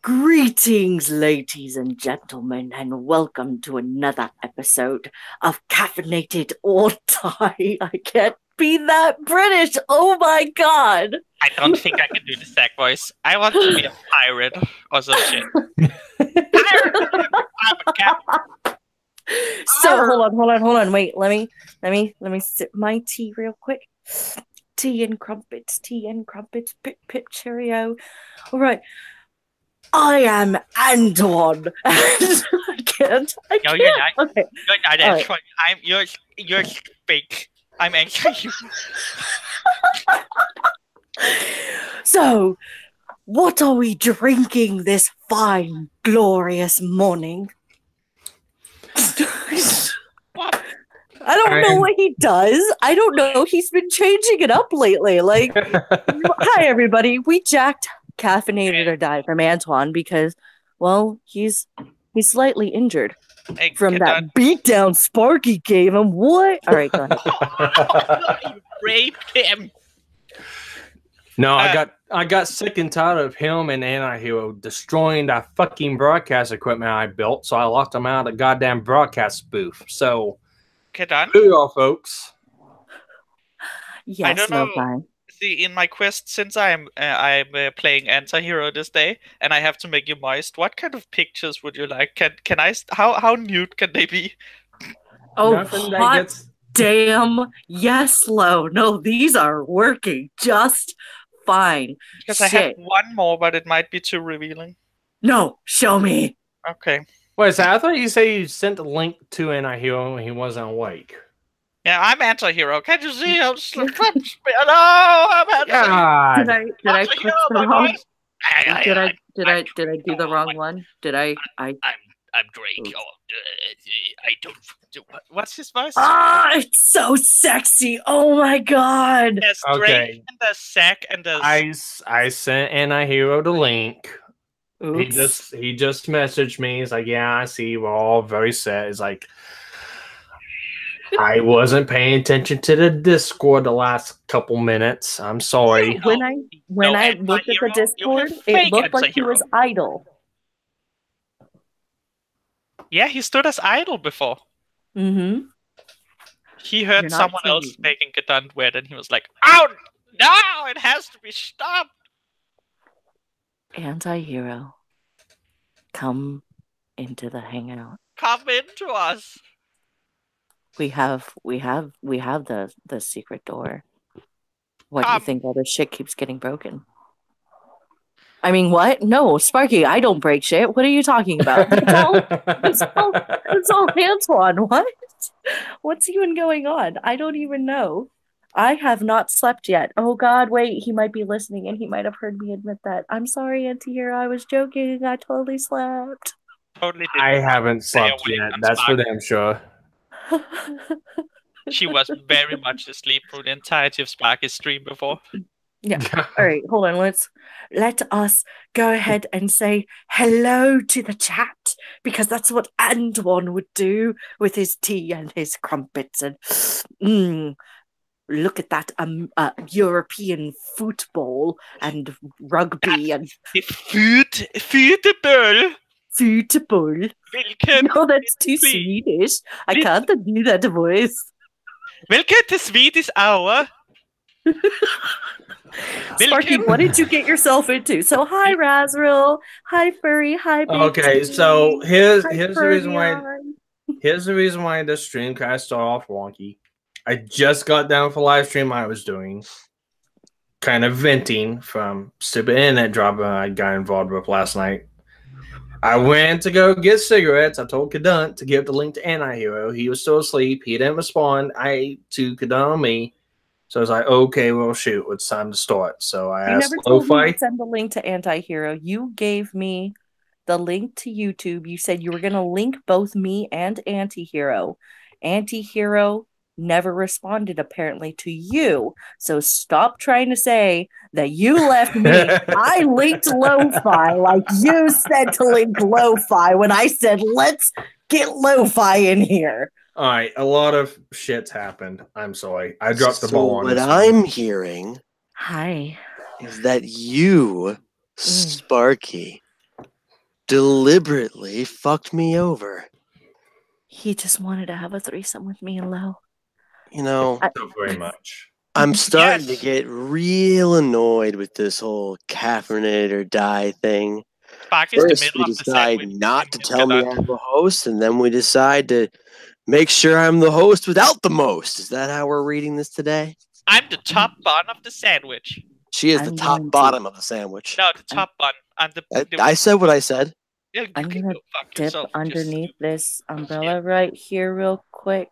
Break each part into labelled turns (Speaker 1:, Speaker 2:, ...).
Speaker 1: Greetings, ladies and gentlemen, and welcome to another episode of Caffeinated or Die. I can't be that British. Oh my god.
Speaker 2: I don't think I can do the sack voice. I want to be a pirate or some shit. Pirate! I'm a captain.
Speaker 1: So hold on. Wait, let me sip my tea real quick. Tea and crumpets, pip pip cheerio. All right. I am Anton. I can't.
Speaker 2: No, you're not.
Speaker 1: Okay.
Speaker 2: You're not Anton. Right. You're fake. I'm Anton.
Speaker 1: So, what are we drinking this fine, glorious morning? I don't know what he does. I don't know. He's been changing it up lately. Like, hi everybody. We jacked Caffeinated or Die from Antoine because, well, he's slightly injured from that beatdown Sparky gave him. What? All right, go ahead.
Speaker 2: You raped him.
Speaker 3: No, I got sick and tired of him and Anti-Hero destroying that fucking broadcast equipment I built, so I locked them out of the goddamn broadcast booth. So,
Speaker 2: get on.
Speaker 3: who y'all folks?
Speaker 1: Yes,
Speaker 2: I don't know. See, in my quest, since I'm playing Anti-Hero this day, and I have to make you moist, what kind of pictures would you like? Can I? How nude can they be?
Speaker 1: Oh, hot damn! Yes, Lo. No, these are working just fine.
Speaker 2: Because I have one more, but it might be too revealing.
Speaker 1: No, show me.
Speaker 2: Okay.
Speaker 3: Wait, so I thought you said you sent a link to Anti-Hero when he wasn't awake.
Speaker 2: Yeah, I'm Anti-Hero. Can't you see? Hello, I'm Anti-Hero.
Speaker 1: Did I click the wrong? Did I do the wrong one?
Speaker 2: I'm Drake. Oh, I don't. What's his voice?
Speaker 1: Ah, it's so sexy. Oh my god.
Speaker 2: There's Drake and there's Zack and there's.
Speaker 3: I sent Anti-Hero the link.
Speaker 1: Oops.
Speaker 3: He just messaged me. He's like, yeah, I see. We're all very sad. He's like, I wasn't paying attention to the Discord the last couple minutes. I'm sorry.
Speaker 1: When I looked at the Discord, it looked like he was idle.
Speaker 2: Yeah, he stood as idle before.
Speaker 1: Mm-hmm.
Speaker 2: He heard someone else making a done weird, and he was like, "Oh no! It has to be stopped."
Speaker 1: Anti-Hero, come into the hangout.
Speaker 2: Come into us.
Speaker 1: We have the secret door. What do you think? All this shit keeps getting broken. I mean, what? No, Sparky, I don't break shit. What are you talking about? It's all Antoine. What? What's even going on? I don't even know. I have not slept yet. Oh god, wait, he might be listening and he might have heard me admit that. I'm sorry, Anti-Hero, I was joking. I totally slept.
Speaker 2: Totally
Speaker 3: I haven't slept yet. That's for damn sure.
Speaker 2: She was very much asleep for the entirety of Sparky's stream before.
Speaker 1: Yeah. All right, hold on. Let us go ahead and say hello to the chat, because that's what Antoine would do with his tea and his crumpets. And look at that European football and rugby and
Speaker 2: football.
Speaker 1: Football. No, that's too Swedish. I can't do that voice.
Speaker 2: Welcome to Swedish Hour.
Speaker 1: Sparky, what did you get yourself into? So, hi, Razril. Hi, Furry. Hi, Big
Speaker 3: Okay,
Speaker 1: T.
Speaker 3: so here's the reason why.
Speaker 1: Ferdion.
Speaker 3: Here's the reason why this stream kind of started off wonky. I just got down for live stream I was doing, kind of venting from stupid internet drama I got involved with last night. I went to go get cigarettes. I told Kadunt to give the link to Anti-Hero. He was still asleep. He didn't respond. To Kadunt on me. So I was like, okay, well, shoot, it's time to start. So I asked
Speaker 1: You never told me
Speaker 3: Lo-Fi.
Speaker 1: to send the link to Anti-Hero. You gave me the link to YouTube. You said you were going to link both me and Anti-Hero. Anti-Hero never responded, apparently, to you. So stop trying to say that you left me. I linked Lo-Fi like you said to link Lo-Fi when I said, let's get Lo-Fi in here.
Speaker 3: All right, a lot of shit's happened. I'm sorry. I dropped the ball on
Speaker 4: what
Speaker 3: this
Speaker 4: I'm
Speaker 3: one.
Speaker 4: hearing
Speaker 1: Hi.
Speaker 4: is that you, Sparky, deliberately fucked me over.
Speaker 1: He just wanted to have a threesome with me and Lo.
Speaker 4: You know,
Speaker 3: So very much.
Speaker 4: I'm starting to
Speaker 2: Yes.
Speaker 4: get real annoyed with this whole caffeinated or die thing.
Speaker 2: Spark is the
Speaker 4: First,
Speaker 2: middle
Speaker 4: we
Speaker 2: of the
Speaker 4: decide
Speaker 2: sandwich.
Speaker 4: not
Speaker 2: in
Speaker 4: to
Speaker 2: this
Speaker 4: tell me
Speaker 2: gadot.
Speaker 4: I'm the host, and then we decide to make sure I'm the host without the most. Is that how we're reading this today?
Speaker 2: I'm the top bun of the sandwich.
Speaker 4: She is the
Speaker 1: I'm
Speaker 4: top
Speaker 1: going to-
Speaker 4: bottom of the sandwich.
Speaker 2: No, the top bun. I'm the.
Speaker 4: I said what I said.
Speaker 2: Yeah, you
Speaker 1: I'm
Speaker 2: can
Speaker 1: gonna
Speaker 2: go fuck
Speaker 1: dip
Speaker 2: yourself.
Speaker 1: underneath this umbrella right here real quick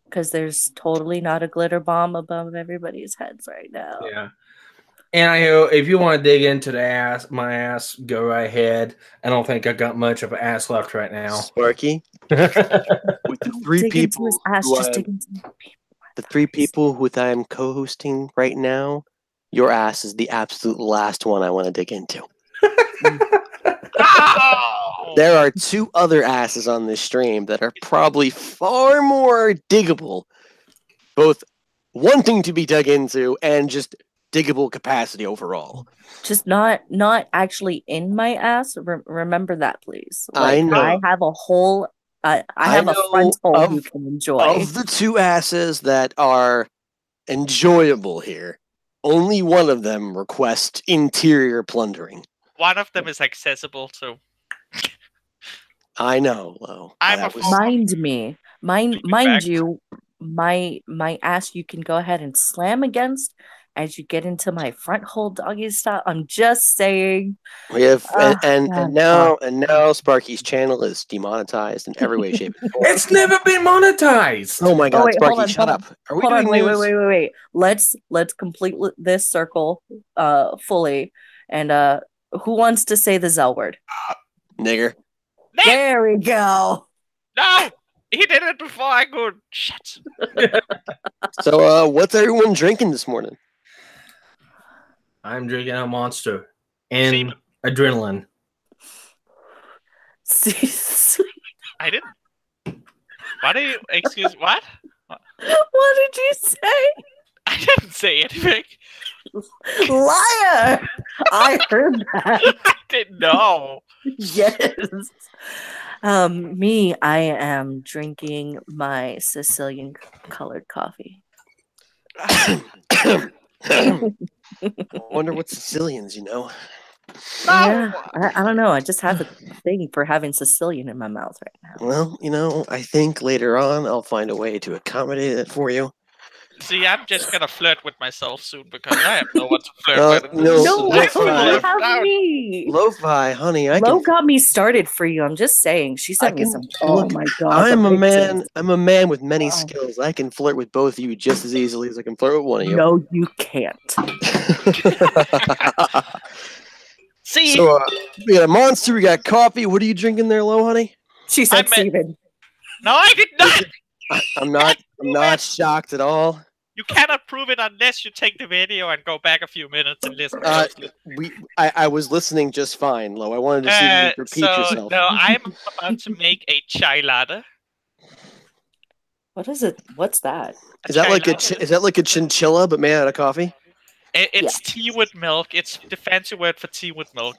Speaker 1: because there's totally not a glitter bomb above everybody's heads right now.
Speaker 3: Yeah. And I know if you want to dig into my ass, go right ahead. I don't think I got much of an ass left right now.
Speaker 4: Sparky, with the
Speaker 1: Don't
Speaker 4: three
Speaker 1: dig into
Speaker 4: people
Speaker 1: his ass,
Speaker 4: who
Speaker 1: just
Speaker 4: I
Speaker 1: dig into
Speaker 4: the three people who I am co-hosting right now, your ass is the absolute last one I want to dig into.
Speaker 2: Ow!
Speaker 4: There are two other asses on this stream that are probably far more diggable, both wanting to be dug into and just diggable capacity overall.
Speaker 1: just not actually in my ass. Remember that, please.
Speaker 4: I know.
Speaker 1: I have a whole. I have a frontal you can enjoy.
Speaker 4: Of the two asses that are enjoyable here, only one of them requests interior plundering.
Speaker 2: One of them is accessible to.
Speaker 4: I know, Lo.
Speaker 2: I'm
Speaker 4: That
Speaker 2: a
Speaker 4: was
Speaker 2: form-
Speaker 1: Mind
Speaker 2: back.
Speaker 1: you, my ass you can go ahead and slam against as you get into my front hole doggy style. I'm just saying.
Speaker 4: we have and
Speaker 1: God.
Speaker 4: now Sparky's channel is demonetized in every way, shape, and form.
Speaker 3: It's never been monetized.
Speaker 4: Oh my god,
Speaker 1: wait, hold
Speaker 4: Sparky,
Speaker 1: on,
Speaker 4: shut
Speaker 1: hold
Speaker 4: up. Are we
Speaker 1: Hold on,
Speaker 4: doing
Speaker 1: wait,
Speaker 4: news?
Speaker 1: wait. Let's complete this circle fully. And who wants to say the Zell word?
Speaker 4: Nigger.
Speaker 2: Nick!
Speaker 1: There we go.
Speaker 2: No! He did it before I could. Shit.
Speaker 4: So what's everyone drinking this morning?
Speaker 3: I'm drinking a Monster and
Speaker 2: See-
Speaker 3: adrenaline.
Speaker 2: I didn't. What are you? Excuse what?
Speaker 1: What did you say?
Speaker 2: I didn't say anything.
Speaker 1: Liar! I heard that.
Speaker 2: I didn't know.
Speaker 1: Yes. Me, I am drinking my Sicilian colored coffee.
Speaker 4: I wonder what Sicilians, you know.
Speaker 1: Yeah, I don't know. I just have a thing for having Sicilian in my mouth right now.
Speaker 4: Well, you know, I think later on I'll find a way to accommodate it for you.
Speaker 2: See, I'm just gonna flirt with myself soon because I have no one to flirt with.
Speaker 4: No,
Speaker 1: No,
Speaker 4: Lo-fi.
Speaker 1: you have me.
Speaker 4: Lo-fi, honey, I
Speaker 1: Lo
Speaker 4: can.
Speaker 1: got me started for you. I'm just saying. She sent me some. Oh
Speaker 4: look,
Speaker 1: my god!
Speaker 4: I'm
Speaker 1: the
Speaker 4: a man.
Speaker 1: pictures.
Speaker 4: I'm a man with many
Speaker 1: Wow.
Speaker 4: skills. I can flirt with both of you just as easily as I can flirt with one of you.
Speaker 1: No, you can't.
Speaker 2: See,
Speaker 4: So we got a Monster. We got coffee. What are you drinking there, Lo, honey?
Speaker 1: She said,
Speaker 2: I meant-
Speaker 1: Steven.
Speaker 2: no, I did not.
Speaker 4: I'm not shocked at all.
Speaker 2: You cannot prove it unless you take the video and go back a few minutes and listen.
Speaker 4: Uh,
Speaker 2: closely.
Speaker 4: I was listening just fine, Lo. I wanted to see you repeat yourself.
Speaker 2: No, I'm about to make a chai latte.
Speaker 1: What is it? What's that?
Speaker 4: Is that
Speaker 2: chai
Speaker 4: like
Speaker 2: latte.
Speaker 4: is that like a chinchilla but made out of coffee?
Speaker 2: It's tea with milk. It's the fancy word for tea with milk.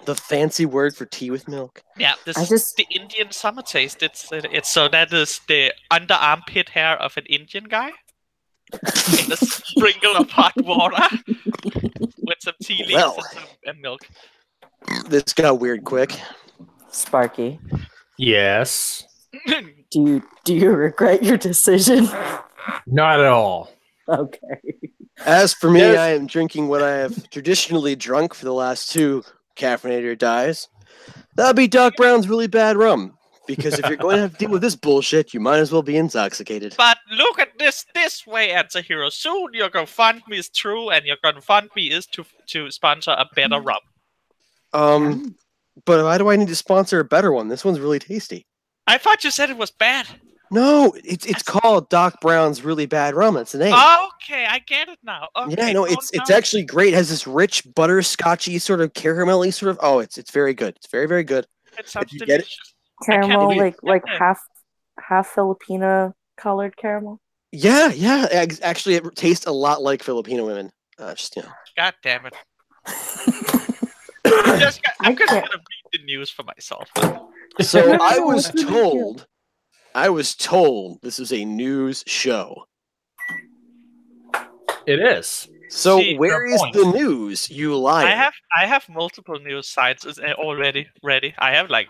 Speaker 4: The fancy word for tea with milk.
Speaker 2: Yeah, this
Speaker 1: I
Speaker 2: is
Speaker 1: just-
Speaker 2: the Indian summer taste. It's so that is the under armpit hair of an Indian guy in a sprinkle of hot water with some tea leaves
Speaker 4: Well.
Speaker 2: and milk.
Speaker 4: This got weird quick.
Speaker 1: Sparky,
Speaker 3: Yes.
Speaker 1: do you regret your decision?
Speaker 3: Not at all.
Speaker 1: Okay.
Speaker 4: As for me,
Speaker 3: Yes.
Speaker 4: I am drinking what I have traditionally drunk for the last two caffeinator dies. That'd be Doc Brown's really bad rum. Because if you're going to have to deal with this bullshit, you might as well be intoxicated.
Speaker 2: But look at this way, anti-hero. Soon your GoFundMe is true, and your GoFundMe is to sponsor a better rum.
Speaker 4: But why do I need to sponsor a better one? This one's really tasty.
Speaker 2: I thought you said it was bad.
Speaker 4: No, it's called Doc Brown's really bad rum. That's the name.
Speaker 2: Okay, I get it now. Okay,
Speaker 4: Yeah, no, it's actually great. It has this rich butterscotchy sort of caramelly sort of. Oh, it's very good. It's very, very good.
Speaker 2: It sounds
Speaker 4: you get it-
Speaker 2: delicious.
Speaker 1: Caramel,
Speaker 2: believe-
Speaker 1: like
Speaker 2: Yeah.
Speaker 1: half Filipina colored caramel.
Speaker 4: Yeah. Actually, it tastes a lot like Filipino women. Just
Speaker 2: God damn it. I'm just
Speaker 1: I
Speaker 2: gonna
Speaker 1: can't-
Speaker 2: read the news for myself.
Speaker 4: So
Speaker 1: No,
Speaker 4: I
Speaker 1: no,
Speaker 4: was
Speaker 1: it's really
Speaker 4: told this is a news show.
Speaker 3: It is.
Speaker 4: So
Speaker 2: See,
Speaker 4: where is the news, you liar?
Speaker 2: I have multiple news sites already ready. I have like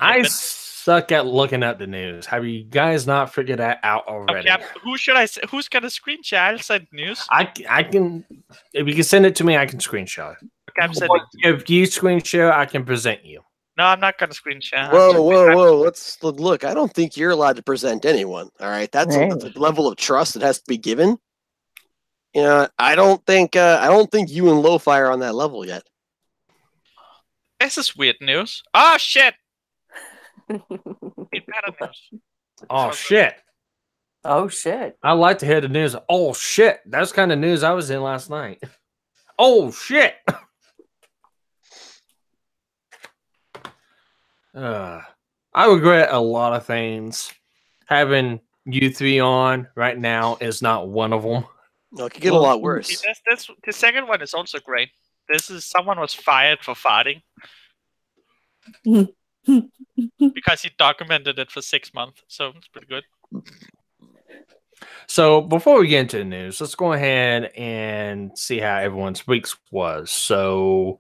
Speaker 3: I
Speaker 2: 11.
Speaker 3: suck at looking at the news. Have you guys not figured that out already?
Speaker 2: Okay, who should I? Who's gonna screen share? I'll send news.
Speaker 3: I can. If you can send it to me, I can screenshot it.
Speaker 2: Okay, I'm sending.
Speaker 3: If you screen share, I can present you.
Speaker 2: No, I'm not gonna screen share.
Speaker 4: Whoa! Let's look. I don't think you're allowed to present anyone. All right, that's
Speaker 1: Hey.
Speaker 4: a level of trust that has to be given. You know, I don't think you and Lo-Fi are on that level yet.
Speaker 2: This is weird news. Oh shit! It's better news.
Speaker 3: Oh shit!
Speaker 1: Oh shit!
Speaker 3: I like to hear the news. Oh shit! That's kind of news I was in last night. Oh shit! I regret a lot of things. Having you three on right now is not one of them.
Speaker 4: No, it could get a lot worse.
Speaker 2: See, the second one is also great. This is someone was fired for farting because he documented it for 6 months. So it's pretty good.
Speaker 3: So before we get into the news, let's go ahead and see how everyone's weeks was. So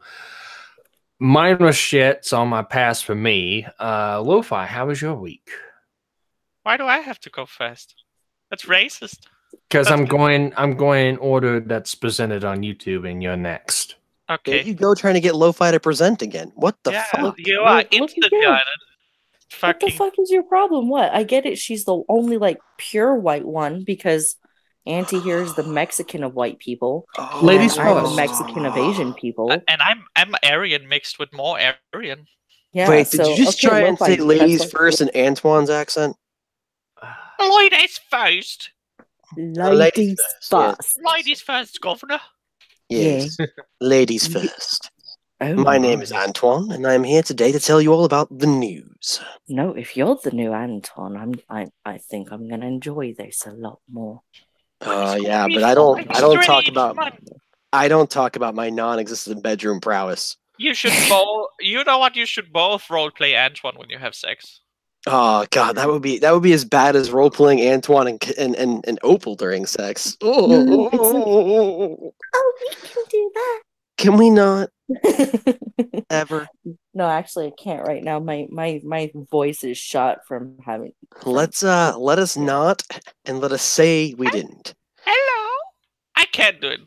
Speaker 3: mine was shit, so on my pass for me. Lo-Fi, how was your week?
Speaker 2: Why do I have to go first? That's racist.
Speaker 3: Because I'm going in order that's presented on YouTube, and you're next.
Speaker 4: There
Speaker 2: Okay.
Speaker 4: you go, trying to get Lo-Fi to present again. What the fuck?
Speaker 2: You are
Speaker 1: Look at
Speaker 2: instant
Speaker 1: you.
Speaker 2: guided.
Speaker 1: What the
Speaker 2: Fucking
Speaker 1: fuck is your problem? What? I get it. She's the only like pure white one because Auntie here is the Mexican of white people.
Speaker 3: Ladies
Speaker 1: I'm the
Speaker 3: first.
Speaker 1: Mexican of Asian people.
Speaker 2: and I'm Aryan mixed with more Aryan.
Speaker 1: Yeah.
Speaker 4: Wait, did you just try and say ladies
Speaker 1: that's
Speaker 4: first in Antoine's accent?
Speaker 2: Ladies first.
Speaker 1: Ladies first.
Speaker 2: Ladies first, governor.
Speaker 4: Yes. Ladies first.
Speaker 1: Oh,
Speaker 4: My name is Antoine, and I'm here today to tell you all about the news.
Speaker 1: No, if you're the new Anton, I think I'm gonna enjoy this a lot more.
Speaker 4: Yeah, but I don't talk about my non-existent bedroom prowess.
Speaker 2: You should both. You know what? You should both role play Antoine when you have sex.
Speaker 4: Oh god, that would be as bad as role playing Antoine and Opal during sex.
Speaker 1: No, it's like, oh, we can do that.
Speaker 4: Can we not ever?
Speaker 1: No, actually, I can't right now. My voice is shot from having.
Speaker 4: Let us not, and let us say we didn't.
Speaker 2: Hello. I can't do it.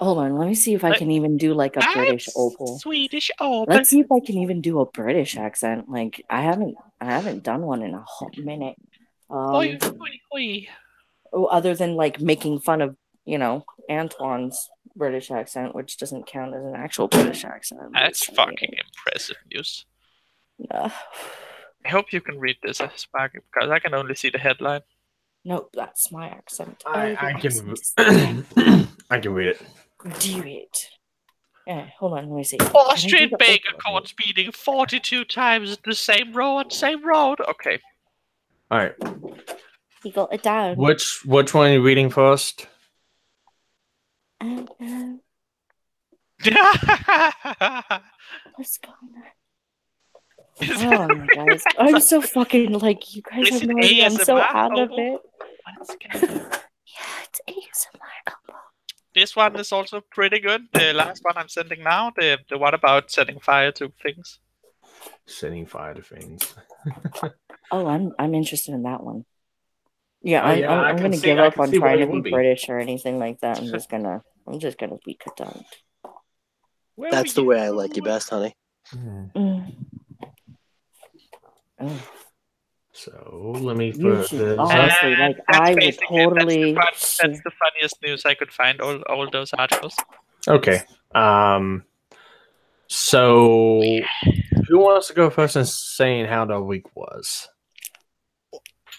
Speaker 1: Hold on, let me see if I can even do like a British Opal.
Speaker 2: Swedish Opal.
Speaker 1: Let's see if I can even do a British accent. Like I haven't done one in a whole minute.
Speaker 2: Oi.
Speaker 1: Other than like making fun of Antoine's British accent, which doesn't count as an actual British accent.
Speaker 2: That's fucking impressive news. I hope you can read this, Sparky, because I can only see the headline.
Speaker 1: No, that's my accent.
Speaker 3: I can I can read it.
Speaker 1: Do it. Yeah, hold on, let me see.
Speaker 2: Austrian baker caught speeding 42 times at the same road. Okay.
Speaker 3: All right.
Speaker 1: He got it down.
Speaker 3: Which one are you reading first?
Speaker 1: What's going on? Oh my guys, I'm so fucking like you guys have no idea. I'm so out of it. Yeah, it's ASMR.
Speaker 2: This one is also pretty good. The last one I'm sending now, the one about setting fire to things.
Speaker 3: Setting fire to things.
Speaker 1: Oh, I'm interested in that one. Yeah, I'm gonna
Speaker 3: see-
Speaker 1: give
Speaker 3: I
Speaker 1: up
Speaker 3: can
Speaker 1: on
Speaker 3: see what
Speaker 1: trying
Speaker 3: it
Speaker 1: to
Speaker 3: would
Speaker 1: be
Speaker 3: be.
Speaker 1: British or anything like that. I'm just gonna be content.
Speaker 4: That's the way I like you best, honey.
Speaker 1: Mm. Oh.
Speaker 3: So let me
Speaker 1: You
Speaker 3: put
Speaker 1: should
Speaker 3: this.
Speaker 1: honestly, like, I would totally.
Speaker 2: That's the funniest news I could find. All those articles.
Speaker 3: Okay. So who wants to go first in saying how the week was?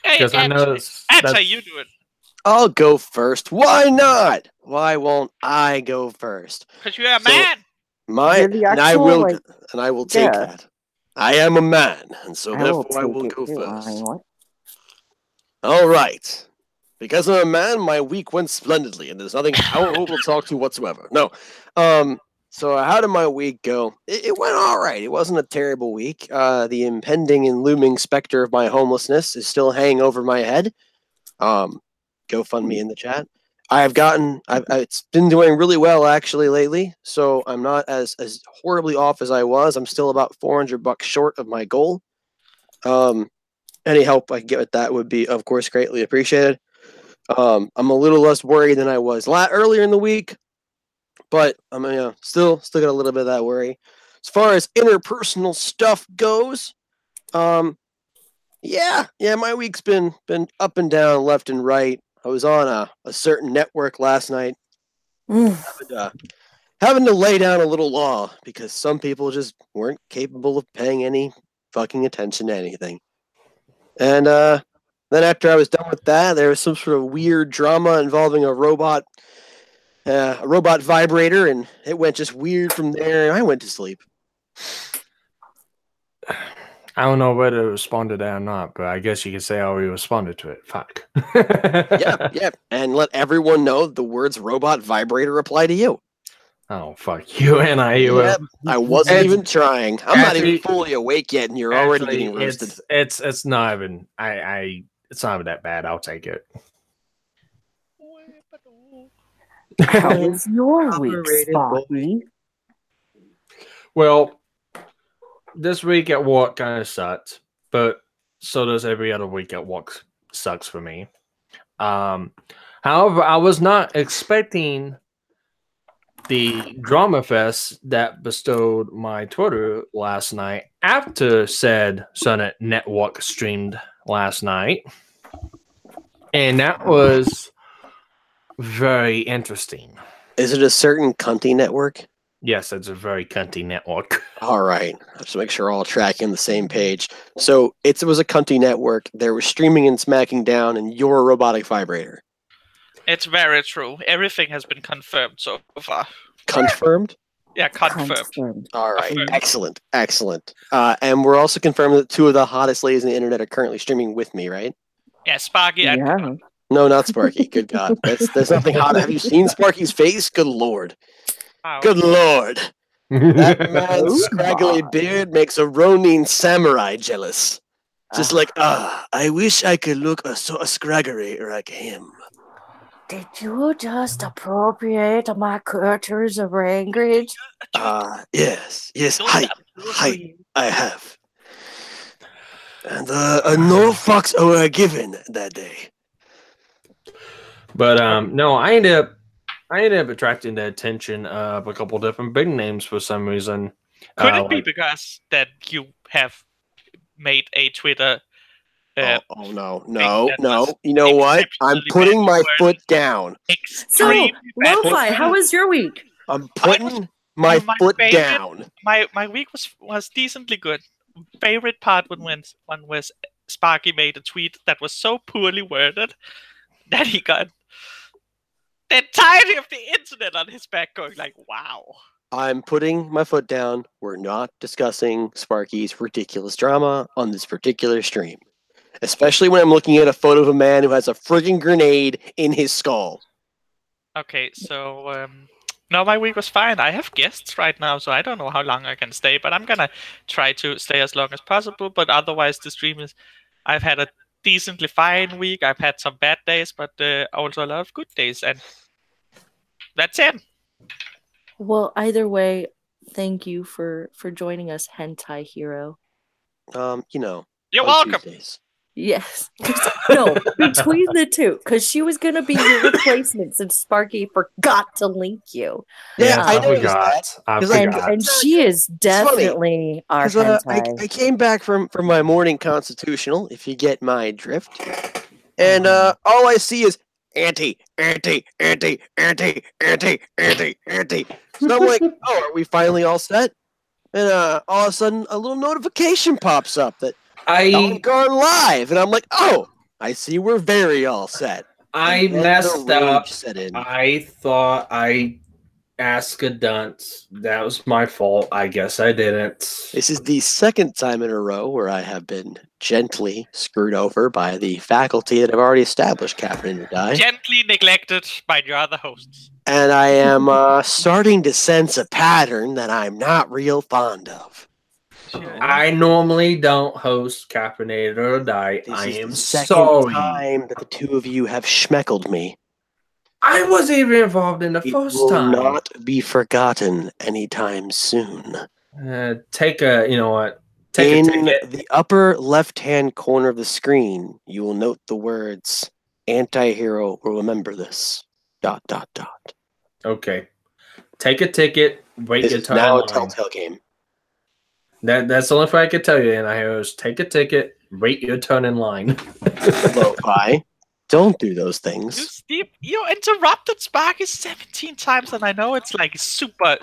Speaker 2: Hey,
Speaker 3: Because I know that's
Speaker 2: you do it.
Speaker 4: I'll go first. Why not? Why won't I go first?
Speaker 2: Because you're a
Speaker 4: So-
Speaker 2: man.
Speaker 1: You're the actual,
Speaker 4: I will take
Speaker 1: yeah.
Speaker 4: that. I am a man, and so
Speaker 1: I will
Speaker 4: therefore I will
Speaker 1: take it
Speaker 4: go
Speaker 1: too.
Speaker 4: first.
Speaker 1: What?
Speaker 4: All right. Because I'm a man, my week went splendidly, and there's nothing powerful to talk to whatsoever. No. So how did my week go? It went all right. It wasn't a terrible week. The impending and looming specter of my homelessness is still hanging over my head. GoFundMe in the chat. It's been doing really well actually lately. So I'm not as horribly off as I was. I'm still about $400 short of my goal. Any help I can get with that would be, of course, greatly appreciated. I'm a little less worried than I was earlier in the week, but I'm still got a little bit of that worry. As far as interpersonal stuff goes, yeah, my week's been up and down, left and right. I was on a certain network last night, having to lay down a little law because some people just weren't capable of paying any fucking attention to anything. And then after I was done with that, there was some sort of weird drama involving a robot vibrator, and it went just weird from there, and I went to sleep.
Speaker 3: I don't know whether to respond to that or not, but I guess you could say I already responded to it. Fuck.
Speaker 4: Yeah. And let everyone know the words robot vibrator apply to you.
Speaker 3: Oh, fuck you, and
Speaker 4: Yep, I wasn't even trying. I'm not even fully awake yet, and you're already getting roasted.
Speaker 3: It's not even. It's not even that bad. I'll take it.
Speaker 1: How was your week, Spocky?
Speaker 3: Well, this week at work kind of sucked, but so does every other week at work. Sucks for me. However, I was not expecting the drama fest that bestowed my Twitter last night after said Sunet Network streamed last night. And that was very interesting.
Speaker 4: Is it a certain cunty network?
Speaker 3: Yes, it's a very cunty network.
Speaker 4: All right. Just to make sure we're all tracking the same page. So it was a cunty network. There was streaming and smacking down, and you're a robotic vibrator.
Speaker 2: It's very true. Everything has been confirmed so far.
Speaker 4: Confirmed?
Speaker 2: Yeah, confirmed.
Speaker 4: All right. Confirmed. Excellent. And we're also confirmed that two of the hottest ladies on the internet are currently streaming with me, right?
Speaker 2: Yeah, Sparky and...
Speaker 1: Yeah.
Speaker 4: No, not Sparky. Good God. There's nothing hot. Have you seen Sparky's face? Good Lord.
Speaker 2: Wow.
Speaker 4: Good Lord. That man's scraggly beard makes a Ronin samurai jealous. Just like, I wish I could look so scraggy like him.
Speaker 1: Did you just appropriate my cultures of language?
Speaker 4: Yes. I have. And no fucks were given that day.
Speaker 3: But no, I ended up attracting the attention of a couple different big names for some reason.
Speaker 2: Could it be because that you have made a Twitter?
Speaker 4: No. You know what? I'm putting my foot down.
Speaker 1: So, Lo-Fi, how was your week?
Speaker 4: I'm putting my foot down.
Speaker 2: My week was decently good. Favorite part when Sparky made a tweet that was so poorly worded that he got the entirety of the internet on his back going like, wow.
Speaker 4: I'm putting my foot down. We're not discussing Sparky's ridiculous drama on this particular stream. Especially when I'm looking at a photo of a man who has a friggin' grenade in his skull.
Speaker 2: Okay, so no, my week was fine. I have guests right now, so I don't know how long I can stay, but I'm gonna try to stay as long as possible. But otherwise, the stream is... I've had a decently fine week. I've had some bad days, but also a lot of good days, and that's it.
Speaker 1: Well, either way, thank you for joining us, Hentai Hero.
Speaker 2: You're welcome.
Speaker 4: Tuesdays.
Speaker 1: Yes. No, between the two, because she was going to be your replacement since Sparky forgot to link you.
Speaker 4: Yeah, I
Speaker 3: forgot.
Speaker 1: And she is definitely our hentai.
Speaker 4: I came back from my morning constitutional, if you get my drift. And all I see is anti. So I'm like, are we finally all set? And all of a sudden, a little notification pops up that I'm going live, and I'm like, I see we're very all set.
Speaker 3: I messed up. I thought I ask a dunce. That was my fault. I guess I didn't.
Speaker 4: This is the second time in a row where I have been gently screwed over by the faculty that have already established Caffeinated Die.
Speaker 2: Gently neglected by your other hosts.
Speaker 4: And I am starting to sense a pattern that I'm not real fond of.
Speaker 3: I normally don't host Caffeinated or Die.
Speaker 4: This
Speaker 3: I
Speaker 4: is
Speaker 3: am
Speaker 4: the second
Speaker 3: sorry.
Speaker 4: time that the two of you have schmeckled me.
Speaker 3: I wasn't even involved in the
Speaker 4: It
Speaker 3: first
Speaker 4: will
Speaker 3: time.
Speaker 4: not be forgotten anytime soon.
Speaker 3: Take a, you know what? Take a
Speaker 4: In
Speaker 3: ticket.
Speaker 4: the upper left-hand corner of the screen, you will note the words, "Anti-hero will remember this, ...
Speaker 3: Okay. Take a ticket. Wait
Speaker 4: This
Speaker 3: your
Speaker 4: is
Speaker 3: turn
Speaker 4: now
Speaker 3: in
Speaker 4: a
Speaker 3: line.
Speaker 4: telltale game.
Speaker 3: That's the only thing I can tell you, and I was take a ticket. Wait your turn in line.
Speaker 4: Lo-fi, don't do those things.
Speaker 2: Steve, you interrupted Sparky 17 times, and I know it's like super.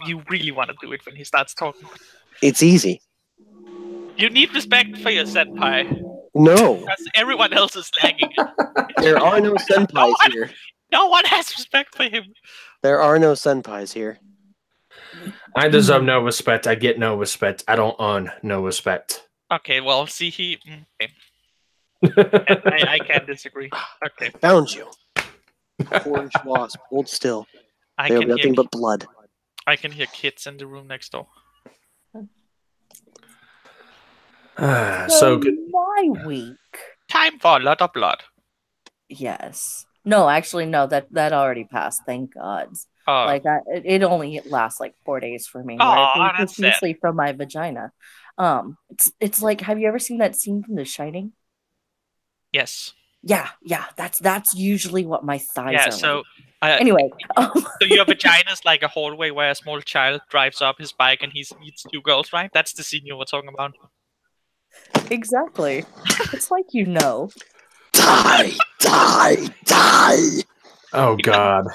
Speaker 2: You really want to do it when he starts talking.
Speaker 4: It's easy.
Speaker 2: You need respect for your senpai,
Speaker 4: No,
Speaker 2: because everyone else is lagging it.
Speaker 4: there are no senpais here.
Speaker 2: No one has respect for him.
Speaker 4: There are no senpais here.
Speaker 3: I deserve no respect. I get no respect. I don't earn no respect.
Speaker 2: Okay, well, see, I can't disagree. Okay,
Speaker 4: Found you. Orange wasp, hold still.
Speaker 2: I
Speaker 4: They are
Speaker 2: can hear.
Speaker 4: nothing but blood.
Speaker 2: I can hear kids in the room next door.
Speaker 3: So good.
Speaker 1: My week.
Speaker 2: Time for a lot of blood.
Speaker 1: Yes. No, actually, no. That already passed. Thank God.
Speaker 2: Oh,
Speaker 1: Like it only lasts like 4 days for me.
Speaker 2: Oh,
Speaker 1: Where I bleed
Speaker 2: that's sad.
Speaker 1: profusely from my vagina. It's like, have you ever seen that scene from The Shining?
Speaker 2: yes.
Speaker 1: Yeah. That's usually what my thighs
Speaker 2: Yeah.
Speaker 1: are
Speaker 2: So,
Speaker 1: like. Anyway.
Speaker 2: so your vagina is like a hallway where a small child drives up his bike and he meets two girls, right? That's the scene you were talking about.
Speaker 1: Exactly. It's like you know.
Speaker 4: Die!
Speaker 3: Oh God.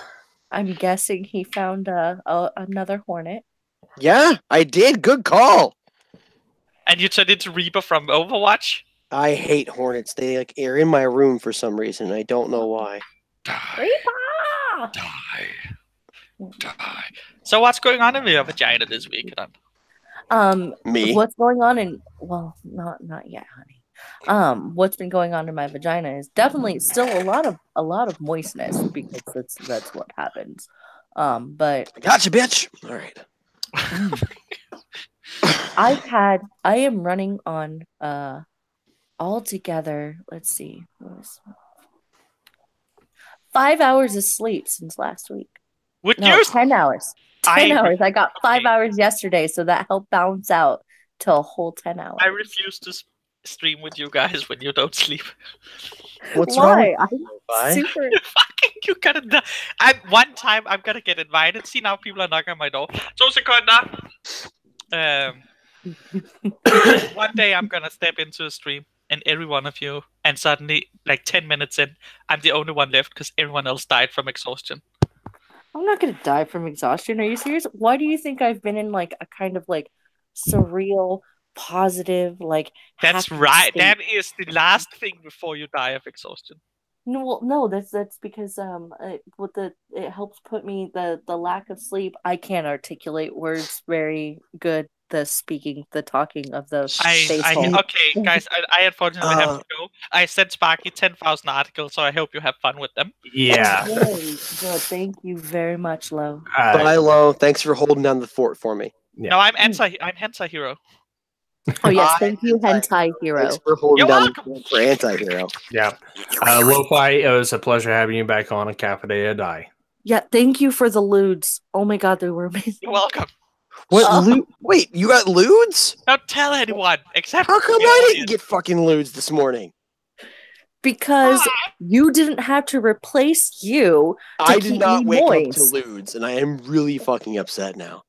Speaker 1: I'm guessing he found another hornet.
Speaker 4: Yeah, I did. Good call.
Speaker 2: And you turned into Reaper from Overwatch.
Speaker 4: I hate hornets. They like are in my room for some reason. I don't know why.
Speaker 2: Die. So what's going on in your vagina this week, then?
Speaker 4: Me?
Speaker 1: What's going on in not yet, honey. What's been going on in my vagina is definitely still a lot of moistness because that's what happens. But
Speaker 4: Gotcha, bitch. All right.
Speaker 1: I am running on altogether, let's see, 5 hours of sleep since last week.
Speaker 2: Would
Speaker 1: No,
Speaker 2: you?
Speaker 1: 10 hours. 10 hours. I got 5 hours yesterday, so that helped balance out to a whole 10 hours.
Speaker 2: I refuse to stream with you guys when you don't sleep.
Speaker 4: What's
Speaker 1: Why?
Speaker 4: wrong?
Speaker 1: I'm super.
Speaker 2: Fucking, you gotta die. One time I'm gonna get invited. See, now people are knocking on my door. 2 seconds. One day I'm gonna step into a stream and every one of you, and suddenly, like 10 minutes in, I'm the only one left because everyone else died from exhaustion.
Speaker 1: I'm not gonna die from exhaustion. Are you serious? Why do you think I've been in like a kind of like surreal, positive, like
Speaker 2: That's
Speaker 1: happy
Speaker 2: right.
Speaker 1: state?
Speaker 2: That is the last thing before you die of exhaustion.
Speaker 1: No, well, no, that's because it helps put me the lack of sleep. I can't articulate words very good. The speaking, the talking of the faithful.
Speaker 2: Okay, guys, I unfortunately have to go. I sent Sparky 10,000 articles, so I hope you have fun with them.
Speaker 3: Yeah.
Speaker 1: Very good. Thank you very much, Lo.
Speaker 4: Bye, Lo. Thanks for holding down the fort for me.
Speaker 3: Yeah.
Speaker 2: No, I'm hentai hero.
Speaker 1: Oh yes, thank you, hentai hero.
Speaker 4: Thanks for holding
Speaker 2: You're
Speaker 4: down
Speaker 2: welcome.
Speaker 4: the fort for anti-hero.
Speaker 3: Yeah. Lo-Fi, it was a pleasure having you back on a Caffeinated Die.
Speaker 1: Yeah, thank you for the lewds. Oh my god, they were amazing.
Speaker 2: You're welcome.
Speaker 4: What? Wait, you got lewds?
Speaker 2: Don't tell anyone except.
Speaker 4: How come
Speaker 2: the
Speaker 4: I
Speaker 2: audience.
Speaker 4: didn't get fucking lewds this morning?
Speaker 1: Because you didn't have to replace you.
Speaker 4: I did not wake up to
Speaker 1: moist.
Speaker 4: lewds, and I am really fucking upset now.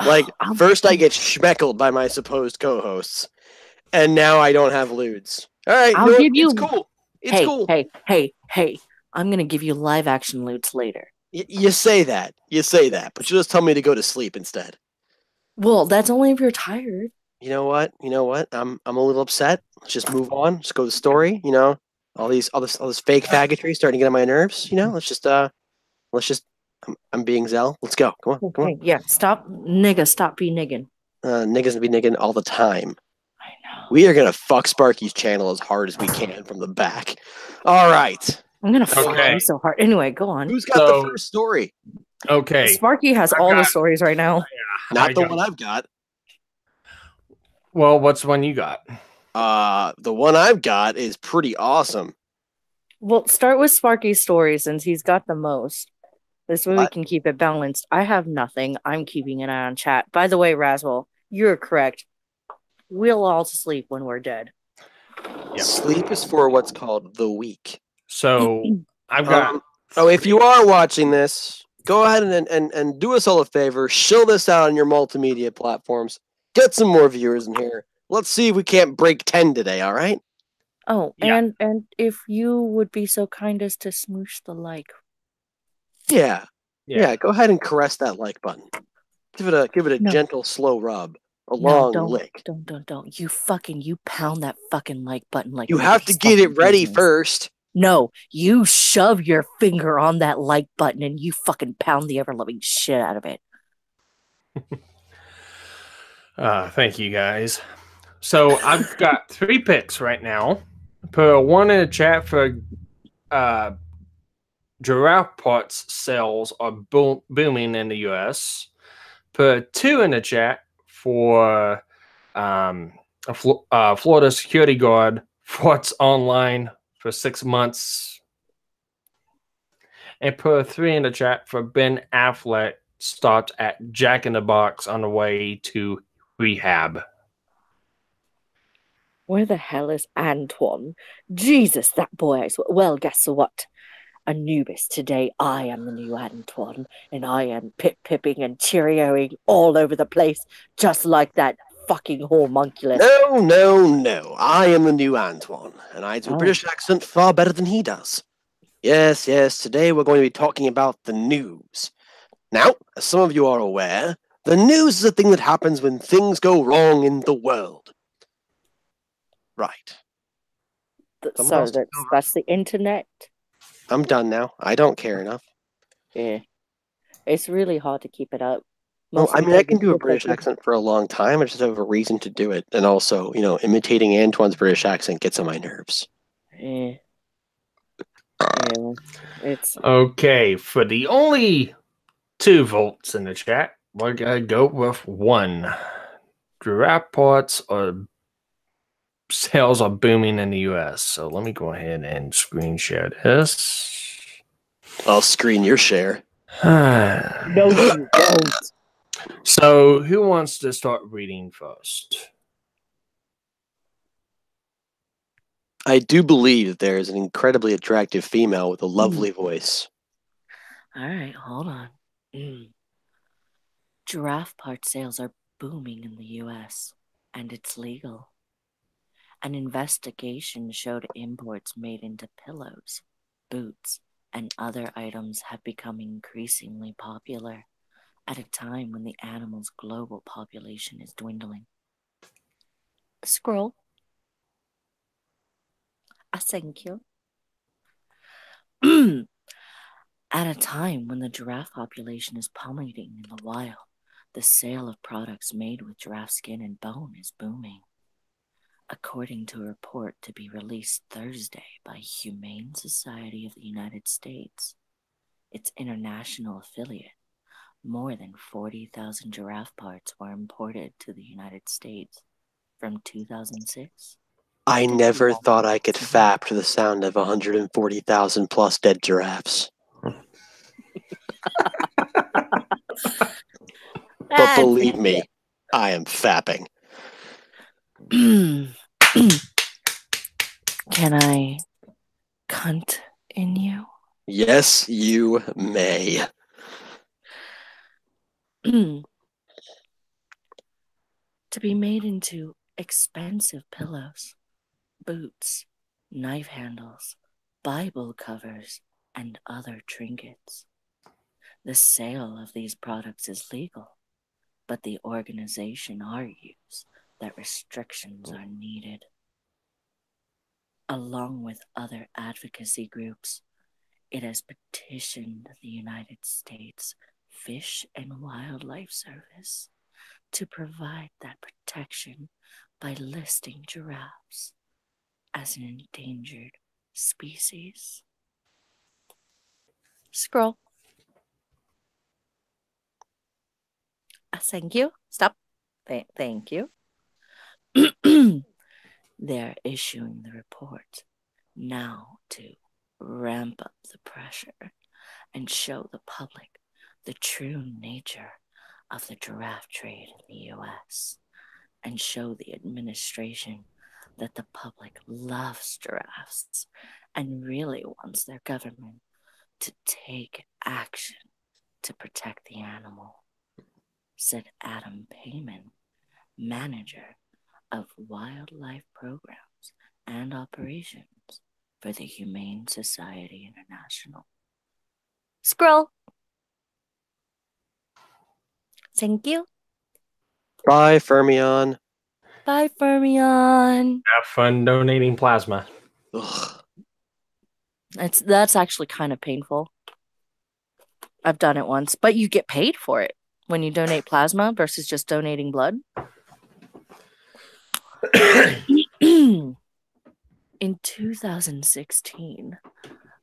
Speaker 4: Like, first I get schmeckled by my supposed co-hosts, and now I don't have lewds. All right,
Speaker 1: I'll give you.
Speaker 4: It's cool. It's cool.
Speaker 1: Hey! I'm gonna give you live action lewds later.
Speaker 4: You say that, but you just tell me to go to sleep instead.
Speaker 1: Well, that's only if you're tired.
Speaker 4: You know what? I'm a little upset. Let's just move on. Let's go to the story. You know, all this fake faggotry starting to get on my nerves. You know, let's just I'm being Zell. Let's go. Come on.
Speaker 1: Okay, yeah. Stop, nigga. Stop be niggin.
Speaker 4: Niggas be nigging all the time.
Speaker 1: I know.
Speaker 4: We are gonna fuck Sparky's channel as hard as we can from the back. All right.
Speaker 1: I'm gonna fuck
Speaker 3: Okay.
Speaker 1: you so hard. Anyway, go on.
Speaker 4: Who's got the first story?
Speaker 3: Okay.
Speaker 1: Sparky has
Speaker 3: I've
Speaker 1: all the
Speaker 3: got-
Speaker 1: stories right now.
Speaker 4: Not
Speaker 3: I
Speaker 4: the
Speaker 3: got-
Speaker 4: one I've got.
Speaker 3: Well, what's the one you got?
Speaker 4: The one I've got is pretty awesome.
Speaker 1: Well, start with Sparky's story since he's got the most. This way we
Speaker 4: What?
Speaker 1: can keep it balanced. I have nothing. I'm keeping an eye on chat. By the way, Raswell, you're correct. We'll all sleep when we're dead.
Speaker 3: Yep.
Speaker 4: Sleep is for what's called the weak.
Speaker 3: So I've got.
Speaker 4: If you are watching this, go ahead and do us all a favor. Show this out on your multimedia platforms. Get some more viewers in here. Let's see if we can't break 10 today, all right?
Speaker 1: Oh,
Speaker 3: Yeah.
Speaker 1: and if you would be so kind as to smoosh the like.
Speaker 4: Yeah. Go ahead and caress that like button. Give it a
Speaker 1: No.
Speaker 4: gentle, slow rub. A
Speaker 1: No,
Speaker 4: long
Speaker 1: don't,
Speaker 4: lick.
Speaker 1: don't. You pound that fucking like button like
Speaker 4: You have to get it ready
Speaker 1: business.
Speaker 4: first.
Speaker 1: No, you shove your finger on that like button and you fucking pound the ever-loving shit out of it.
Speaker 3: Thank you guys. So I've got 3 picks right now. Put one in the chat for giraffe parts sales are booming in the US. Put 2 in the chat for Florida security guard farts online for 6 months. And put 3 in the chat for Ben Affleck stopped at Jack in the Box on the way to rehab.
Speaker 1: Where the hell is Antoine? Jesus, that boy. Well, guess what? Anubis, today I am the new Antoine, and I am pip-pipping and cheerioing all over the place, just like that fucking homunculus.
Speaker 4: No. I am the new Antoine, and I do a British accent far better than he does. Yes, today we're going to be talking about the news. Now, as some of you are aware, the news is a thing that happens when things go wrong in the world. Right.
Speaker 1: So that's the internet?
Speaker 4: I'm done now. I don't care enough.
Speaker 1: Yeah. It's really hard to keep it up.
Speaker 4: Well, I mean, I can do a British accent for a long time. I just have a reason to do it. And also, imitating Antoine's British accent gets on my nerves.
Speaker 1: Yeah. It's
Speaker 3: okay. For the only 2 votes in the chat, we're gonna go with 1. Giraffe parts sales are booming in the US. So let me go ahead and screen share this.
Speaker 4: I'll screen your share.
Speaker 1: no, you won't.
Speaker 3: So who wants to start reading first?
Speaker 4: I do believe that there is an incredibly attractive female with a lovely voice.
Speaker 1: All right, hold on. Giraffe part sales are booming in the US, and it's legal. An investigation showed imports made into pillows, boots, and other items have become increasingly popular at a time when the animal's global population is dwindling. Scroll. Thank you. At a time when the giraffe population is plummeting in the wild, the sale of products made with giraffe skin and bone is booming. According to a report to be released Thursday by Humane Society of the United States, its international affiliate, more than 40,000 giraffe parts were imported to the United States from 2006.
Speaker 4: I never thought I could fap to the sound of 140,000 plus dead giraffes. But believe me, I am fapping.
Speaker 1: Can I cunt in you?
Speaker 4: Yes, you may.
Speaker 1: To be made into expensive pillows, boots, knife handles, Bible covers, and other trinkets. The sale of these products is legal, but the organization argues that restrictions are needed. Along with other advocacy groups, it has petitioned the United States Fish and Wildlife Service to provide that protection by listing giraffes as an endangered species. Scroll. Thank you. Stop. Thank you. They're issuing the report now to ramp up the pressure and show the public the true nature of the giraffe trade in the US and show the administration that the public loves giraffes and really wants their government to take action to protect the animal, said Adam Payman, manager of wildlife programs and operations for the Humane Society International. Scroll. Thank you.
Speaker 4: Bye, Fermion.
Speaker 1: Bye, Fermion.
Speaker 3: Have fun donating plasma.
Speaker 4: Ugh.
Speaker 1: That's actually kind of painful. I've done it once, but you get paid for it when you donate plasma versus just donating blood. In 2016,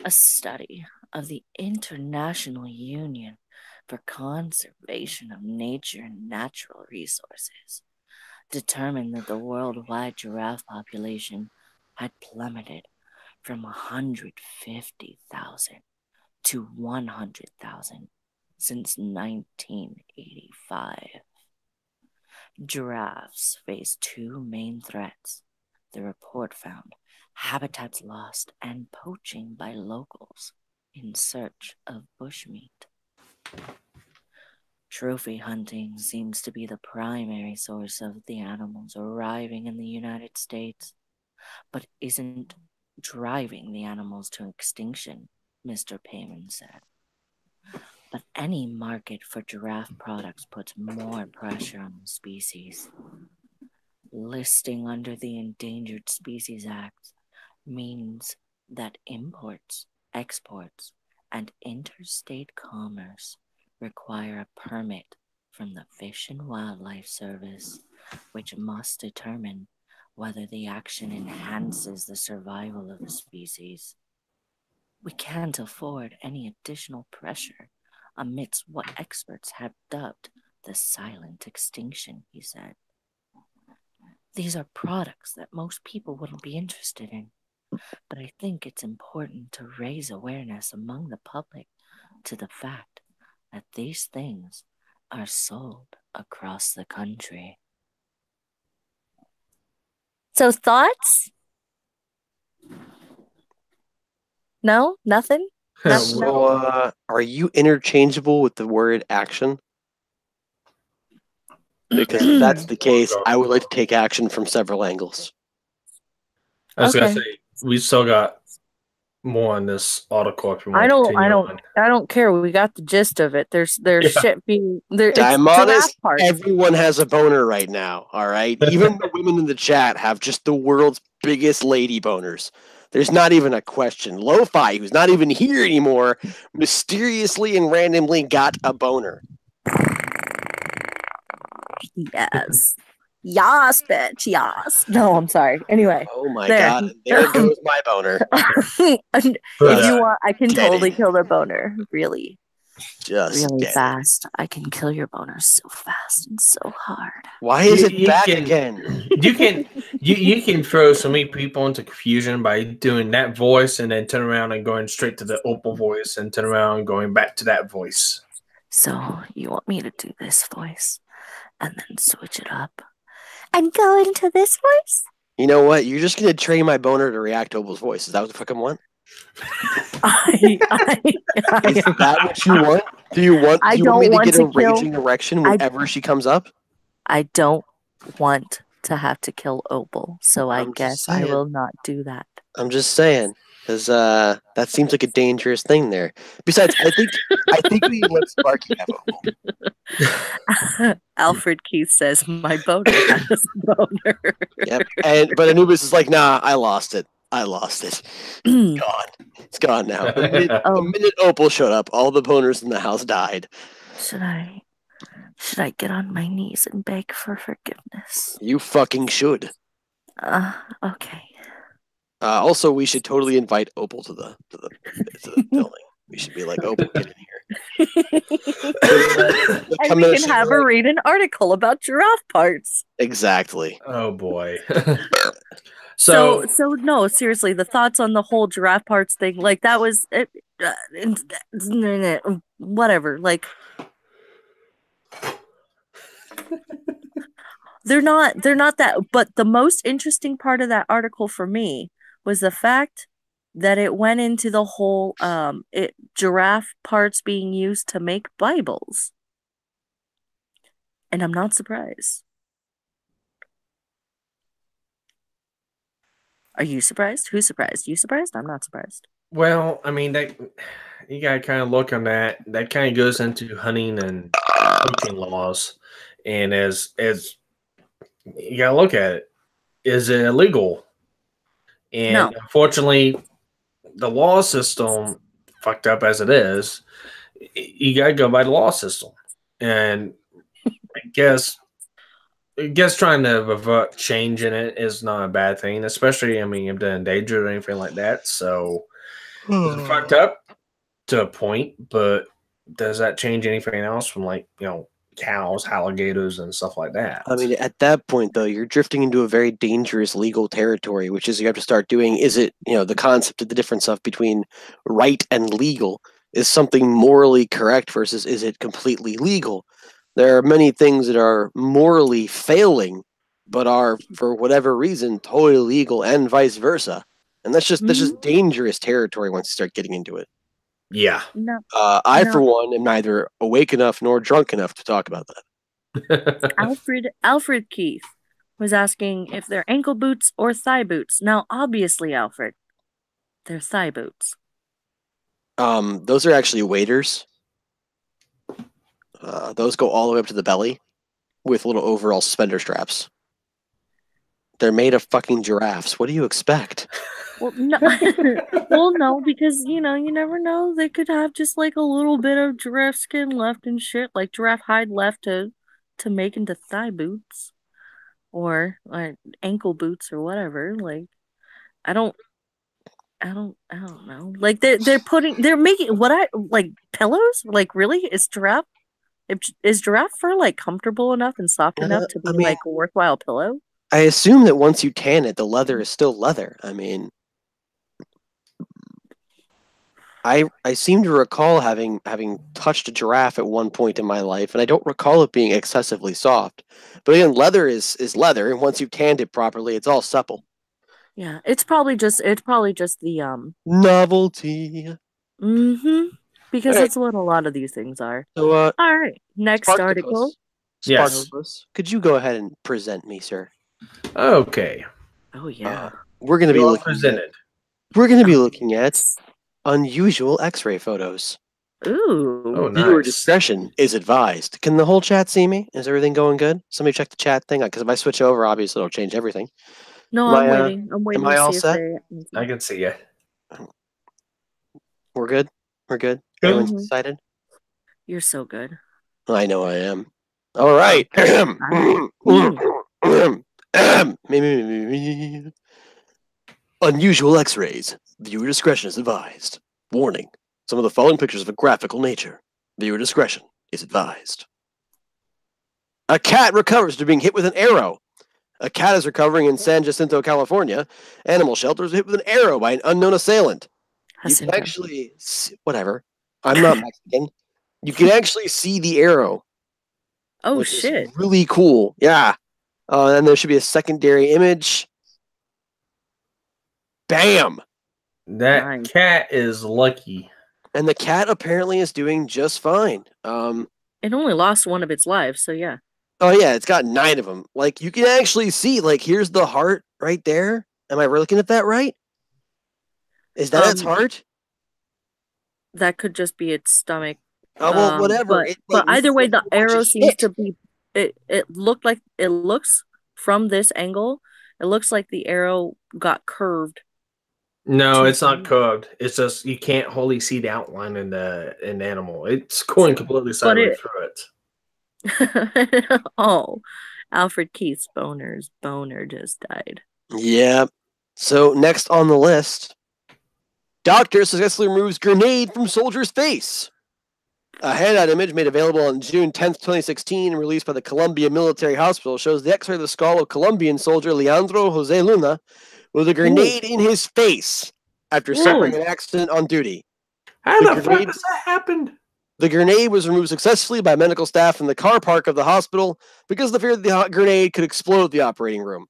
Speaker 1: a study of the International Union for Conservation of Nature and Natural Resources determined that the worldwide giraffe population had plummeted from 150,000 to 100,000 since 1985. Giraffes face two main threats. The report found habitats lost and poaching by locals in search of bushmeat. Trophy hunting seems to be the primary source of the animals arriving in the United States, but isn't driving the animals to extinction, Mr. Payman said. But any market for giraffe products puts more pressure on the species. Listing under the Endangered Species Act means that imports, exports, and interstate commerce require a permit from the Fish and Wildlife Service, which must determine whether the action enhances the survival of the species. We can't afford any additional pressure amidst what experts have dubbed the silent extinction, he said. These are products that most people wouldn't be interested in, but I think it's important to raise awareness among the public to the fact that these things are sold across the country. So thoughts? No? Nothing?
Speaker 4: So, are you interchangeable with the word action? Because if that's the case, I would like to take action from several angles.
Speaker 3: I was gonna
Speaker 1: Okay.
Speaker 3: say we still got more on this article if you want
Speaker 1: I
Speaker 3: to
Speaker 1: don't
Speaker 3: continue on.
Speaker 1: I don't care. We got the gist of it. There's
Speaker 3: Yeah.
Speaker 1: shit being there. It's
Speaker 4: Daimonis,
Speaker 1: giraffe parts.
Speaker 4: everyone has a boner right now, all right? Even the women in the chat have just the world's biggest lady boners. There's not even a question. Lo-Fi, who's not even here anymore, mysteriously and randomly got a boner.
Speaker 1: Yes. Yes, bitch. Yes. No, I'm sorry. Anyway.
Speaker 4: Oh my
Speaker 1: There.
Speaker 4: god, and there goes my boner.
Speaker 1: If you want, I can totally kill the boner. Really.
Speaker 4: Just
Speaker 1: really
Speaker 4: get it.
Speaker 1: fast. I can kill your boner so fast and so hard.
Speaker 4: Why is it
Speaker 3: You
Speaker 4: back
Speaker 3: can-
Speaker 4: again?
Speaker 3: You can throw so many people into confusion by doing that voice and then turn around and going straight to the Opal voice and turn around and going back to that voice.
Speaker 1: So you want me to do this voice and then switch it up and go into this voice?
Speaker 4: You know what? You're just gonna train my boner to react to Opal's voice. Is that what the fuck I want? Is that what you want? Do you want?
Speaker 1: I
Speaker 4: Do you want me
Speaker 1: don't
Speaker 4: to
Speaker 1: want
Speaker 4: get
Speaker 1: to
Speaker 4: a raging erection whenever she comes up?
Speaker 1: I don't want to have to kill Opal, so I
Speaker 4: I'm just
Speaker 1: guess I
Speaker 4: saying.
Speaker 1: will not do that.
Speaker 4: I'm just saying, because that seems like a dangerous thing there. Besides, I think we let Sparky have Opal.
Speaker 1: Alfred Keith says, my boner has a boner.
Speaker 4: Yep. But Anubis is like, nah, I lost it. I lost it. It's gone. It's gone now. The minute Opal showed up, all the boners in the house died.
Speaker 1: Should I get on my knees and beg for forgiveness?
Speaker 4: You fucking should.
Speaker 1: Okay.
Speaker 4: Also, we should totally invite Opal to the filming. We should be like, Opal, get in here.
Speaker 1: And we can have her read an article about giraffe parts.
Speaker 4: Exactly.
Speaker 3: Oh boy.
Speaker 1: So no, seriously, the thoughts on the whole giraffe parts thing, like that was whatever. Like they're not that. But the most interesting part of that article for me was the fact that it went into the whole giraffe parts being used to make Bibles. And I'm not surprised. Are you surprised? Who's surprised? You surprised? I'm not surprised.
Speaker 3: Well, I mean, that you gotta kind of look on that. That kind of goes into hunting and poaching laws, and as you gotta look at it, is it illegal? And
Speaker 1: No.
Speaker 3: unfortunately, the law system, fucked up as it is, you gotta go by the law system. And I guess trying to avert change in it is not a bad thing, especially, I mean, if they're endangered or anything like that. So it's fucked up to a point, but does that change anything else from, like, cows, alligators, and stuff like that?
Speaker 4: I mean, at that point, though, you're drifting into a very dangerous legal territory, which is you have to start doing. Is it, the concept of the difference of between right and legal is something morally correct versus is it completely legal? There are many things that are morally failing, but are, for whatever reason, totally legal, and vice versa. And that's just dangerous territory once you start getting into it.
Speaker 3: Yeah.
Speaker 1: No.
Speaker 4: For one, am neither awake enough nor drunk enough to talk about that.
Speaker 1: Alfred Keith was asking if they're ankle boots or thigh boots. Now, obviously, Alfred, they're thigh boots.
Speaker 4: Those are actually waders. Those go all the way up to the belly with little overall suspender straps. They're made of fucking giraffes. What do you expect?
Speaker 1: Well, no, no, because you never know. They could have just like a little bit of giraffe skin left and shit, like giraffe hide left to make into thigh boots or ankle boots or whatever. Like, I don't know. Like they're making pillows. Like, really, is giraffe fur like comfortable enough and soft enough to be like a worthwhile pillow?
Speaker 4: I assume that once you tan it, the leather is still leather. I mean, I seem to recall having touched a giraffe at one point in my life, and I don't recall it being excessively soft. But again, leather is leather, and once you've tanned it properly, it's all supple.
Speaker 1: Yeah, it's probably just the
Speaker 4: novelty.
Speaker 1: Because that's what a lot of these things are.
Speaker 4: So,
Speaker 1: all right, next article.
Speaker 3: Yes.
Speaker 4: Could you go ahead and present me, sir?
Speaker 3: Okay.
Speaker 1: Oh yeah.
Speaker 4: We're going to be looking at unusual X-ray photos.
Speaker 1: Ooh.
Speaker 3: Oh, nice.
Speaker 4: Viewer discretion is advised. Can the whole chat see me? Is everything going good? Somebody check the chat thing, because if I switch over, obviously it'll change everything.
Speaker 1: No, I'm waiting. I'm waiting.
Speaker 4: Am I
Speaker 1: to
Speaker 4: all
Speaker 1: see
Speaker 4: set?
Speaker 3: I can see you.
Speaker 4: We're good. We're good. Everyone's excited.
Speaker 1: You're so good.
Speaker 4: I know I am. All right. Unusual X-rays. Viewer discretion is advised. Warning. Some of the following pictures of a graphical nature. Viewer discretion is advised. A cat recovers after being hit with an arrow. A cat is recovering in San Jacinto, California. Animal shelter was hit with an arrow by an unknown assailant. You can actually whatever. I'm not Mexican. You can actually see the arrow.
Speaker 1: Oh shit!
Speaker 4: Is really cool. Yeah. And there should be a secondary image. Bam.
Speaker 3: That cat is lucky.
Speaker 4: And the cat apparently is doing just fine.
Speaker 1: It only lost one of its lives, so yeah.
Speaker 4: Oh yeah, it's got 9 of them. Like, you can actually see, like, here's the heart right there. Am I looking at that right? Is that its heart?
Speaker 1: That could just be its stomach.
Speaker 4: Oh, well, whatever.
Speaker 1: But either way, the arrow seems to be. It looks from this angle. It looks like the arrow got curved
Speaker 3: No,
Speaker 1: Too
Speaker 3: it's not
Speaker 1: soon.
Speaker 3: curved. It's just you can't wholly see the outline in the animal. It's going completely
Speaker 1: But
Speaker 3: sideways through it.
Speaker 1: oh, Alfred Keith's boner just died.
Speaker 4: Yeah. So next on the list, doctor successfully removes grenade from soldier's face. A handout image made available on June 10th, 2016, and released by the Columbia Military Hospital, shows the X-ray of the skull of Colombian soldier Leandro Jose Luna with a grenade in his face after suffering
Speaker 1: Ooh.
Speaker 4: an accident on duty.
Speaker 3: How
Speaker 4: The
Speaker 3: the fuck
Speaker 4: grenade,
Speaker 3: does that happen?
Speaker 4: the grenade was removed successfully by medical staff in the car park of the hospital because of the fear that the grenade could explode the operating room.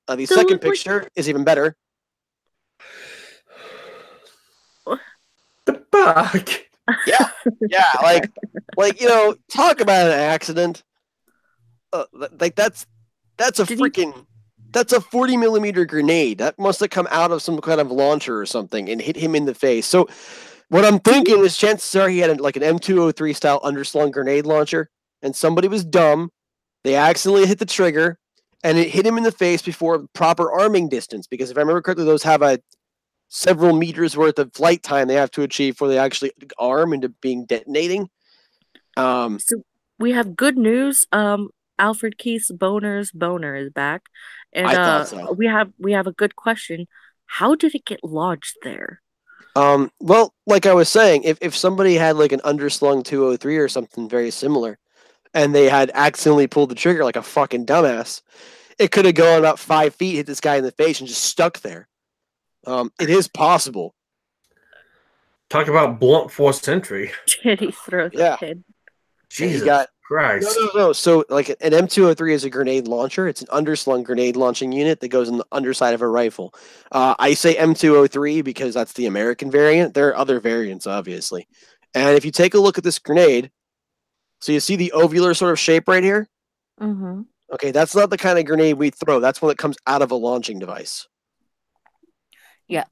Speaker 4: The second picture is even better.
Speaker 3: The fuck?
Speaker 4: Yeah, like talk about an accident. Like that's a freaking that's a 40 millimeter grenade that must have come out of some kind of launcher or something and hit him in the face. So what I'm thinking is chances are he had like an M203 style underslung grenade launcher, and somebody was dumb. They accidentally hit the trigger, and it hit him in the face before proper arming distance. Because if I remember correctly, those have a several meters worth of flight time they have to achieve before they actually arm into being detonating.
Speaker 1: So we have good news. Alfred Keith's boner is back, and
Speaker 4: I thought so.
Speaker 1: we have a good question. How did it get lodged there?
Speaker 4: Well, like I was saying, if somebody had like an underslung 203 or something very similar, and they had accidentally pulled the trigger like a fucking dumbass, it could have gone about 5 feet, hit this guy in the face, and just stuck there. It is possible.
Speaker 3: Talk about blunt force entry.
Speaker 1: Did he throw the pin?
Speaker 3: Jesus Christ.
Speaker 4: No. So, like, an M203 is a grenade launcher. It's an underslung grenade launching unit that goes in the underside of a rifle. I say M203 because that's the American variant. There are other variants, obviously. And if you take a look at this grenade, so you see the ovular sort of shape right here?
Speaker 1: Mm-hmm.
Speaker 4: Okay, that's not the kind of grenade we throw. That's one that comes out of a launching device.
Speaker 1: Yeah.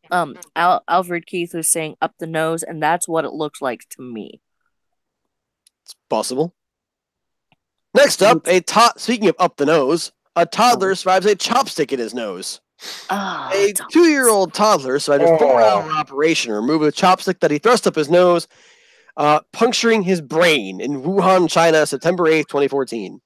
Speaker 1: Alfred Keith was saying up the nose, and that's what it looked like to me.
Speaker 4: It's possible. Next up, speaking of up the nose, a toddler survives a chopstick in his nose. A 2-year-old toddler survived a 4-hour operation to remove a chopstick that he thrust up his nose, puncturing his brain in Wuhan, China, September 8th, 2014.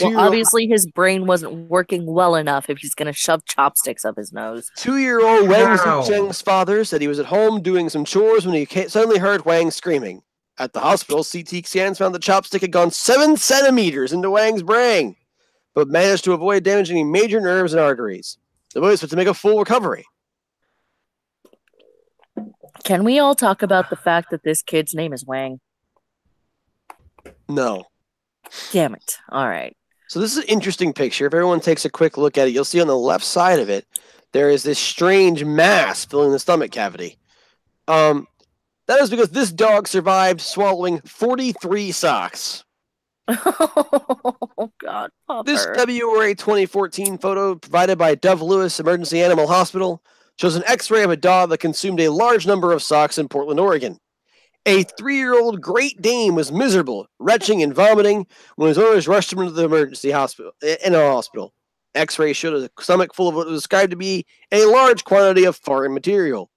Speaker 1: Well, obviously his brain wasn't working well enough if he's going to shove chopsticks up his nose.
Speaker 4: 2-year-old Wang Zicheng's father said he was at home doing some chores when he suddenly heard Wang screaming. At the hospital, CT scans found the chopstick had gone 7 centimeters into Wang's brain, but managed to avoid damaging any major nerves and arteries. The boy was supposed to make a full recovery.
Speaker 1: Can we all talk about the fact that this kid's name is Wang?
Speaker 4: No.
Speaker 1: Damn it. All right.
Speaker 4: So this is an interesting picture. If everyone takes a quick look at it, you'll see on the left side of it, there is this strange mass filling the stomach cavity. That is because this dog survived swallowing 43 socks.
Speaker 1: Oh, God, Pupper.
Speaker 4: This February 2014 photo provided by Dove Lewis Emergency Animal Hospital shows an x-ray of a dog that consumed a large number of socks in Portland, Oregon. A 3-year-old Great Dane was miserable, retching and vomiting when his owners rushed him into the emergency hospital. X-ray showed a stomach full of what was described to be a large quantity of foreign material.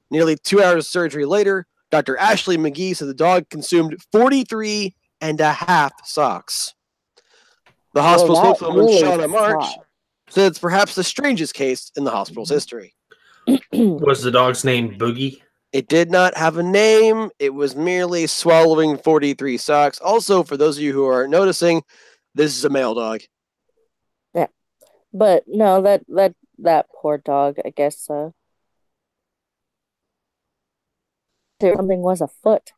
Speaker 4: Nearly 2 hours of surgery later, Dr. Ashley McGee said the dog consumed 43 and a half socks. The hospital spokeswoman, Shauna March, said it's perhaps the strangest case in the hospital's history.
Speaker 3: Was the dog's name Boogie?
Speaker 4: It did not have a name. It was merely swallowing 43 socks. Also, for those of you who are noticing, this is a male dog.
Speaker 1: Yeah. But no, that poor dog, I guess something was afoot.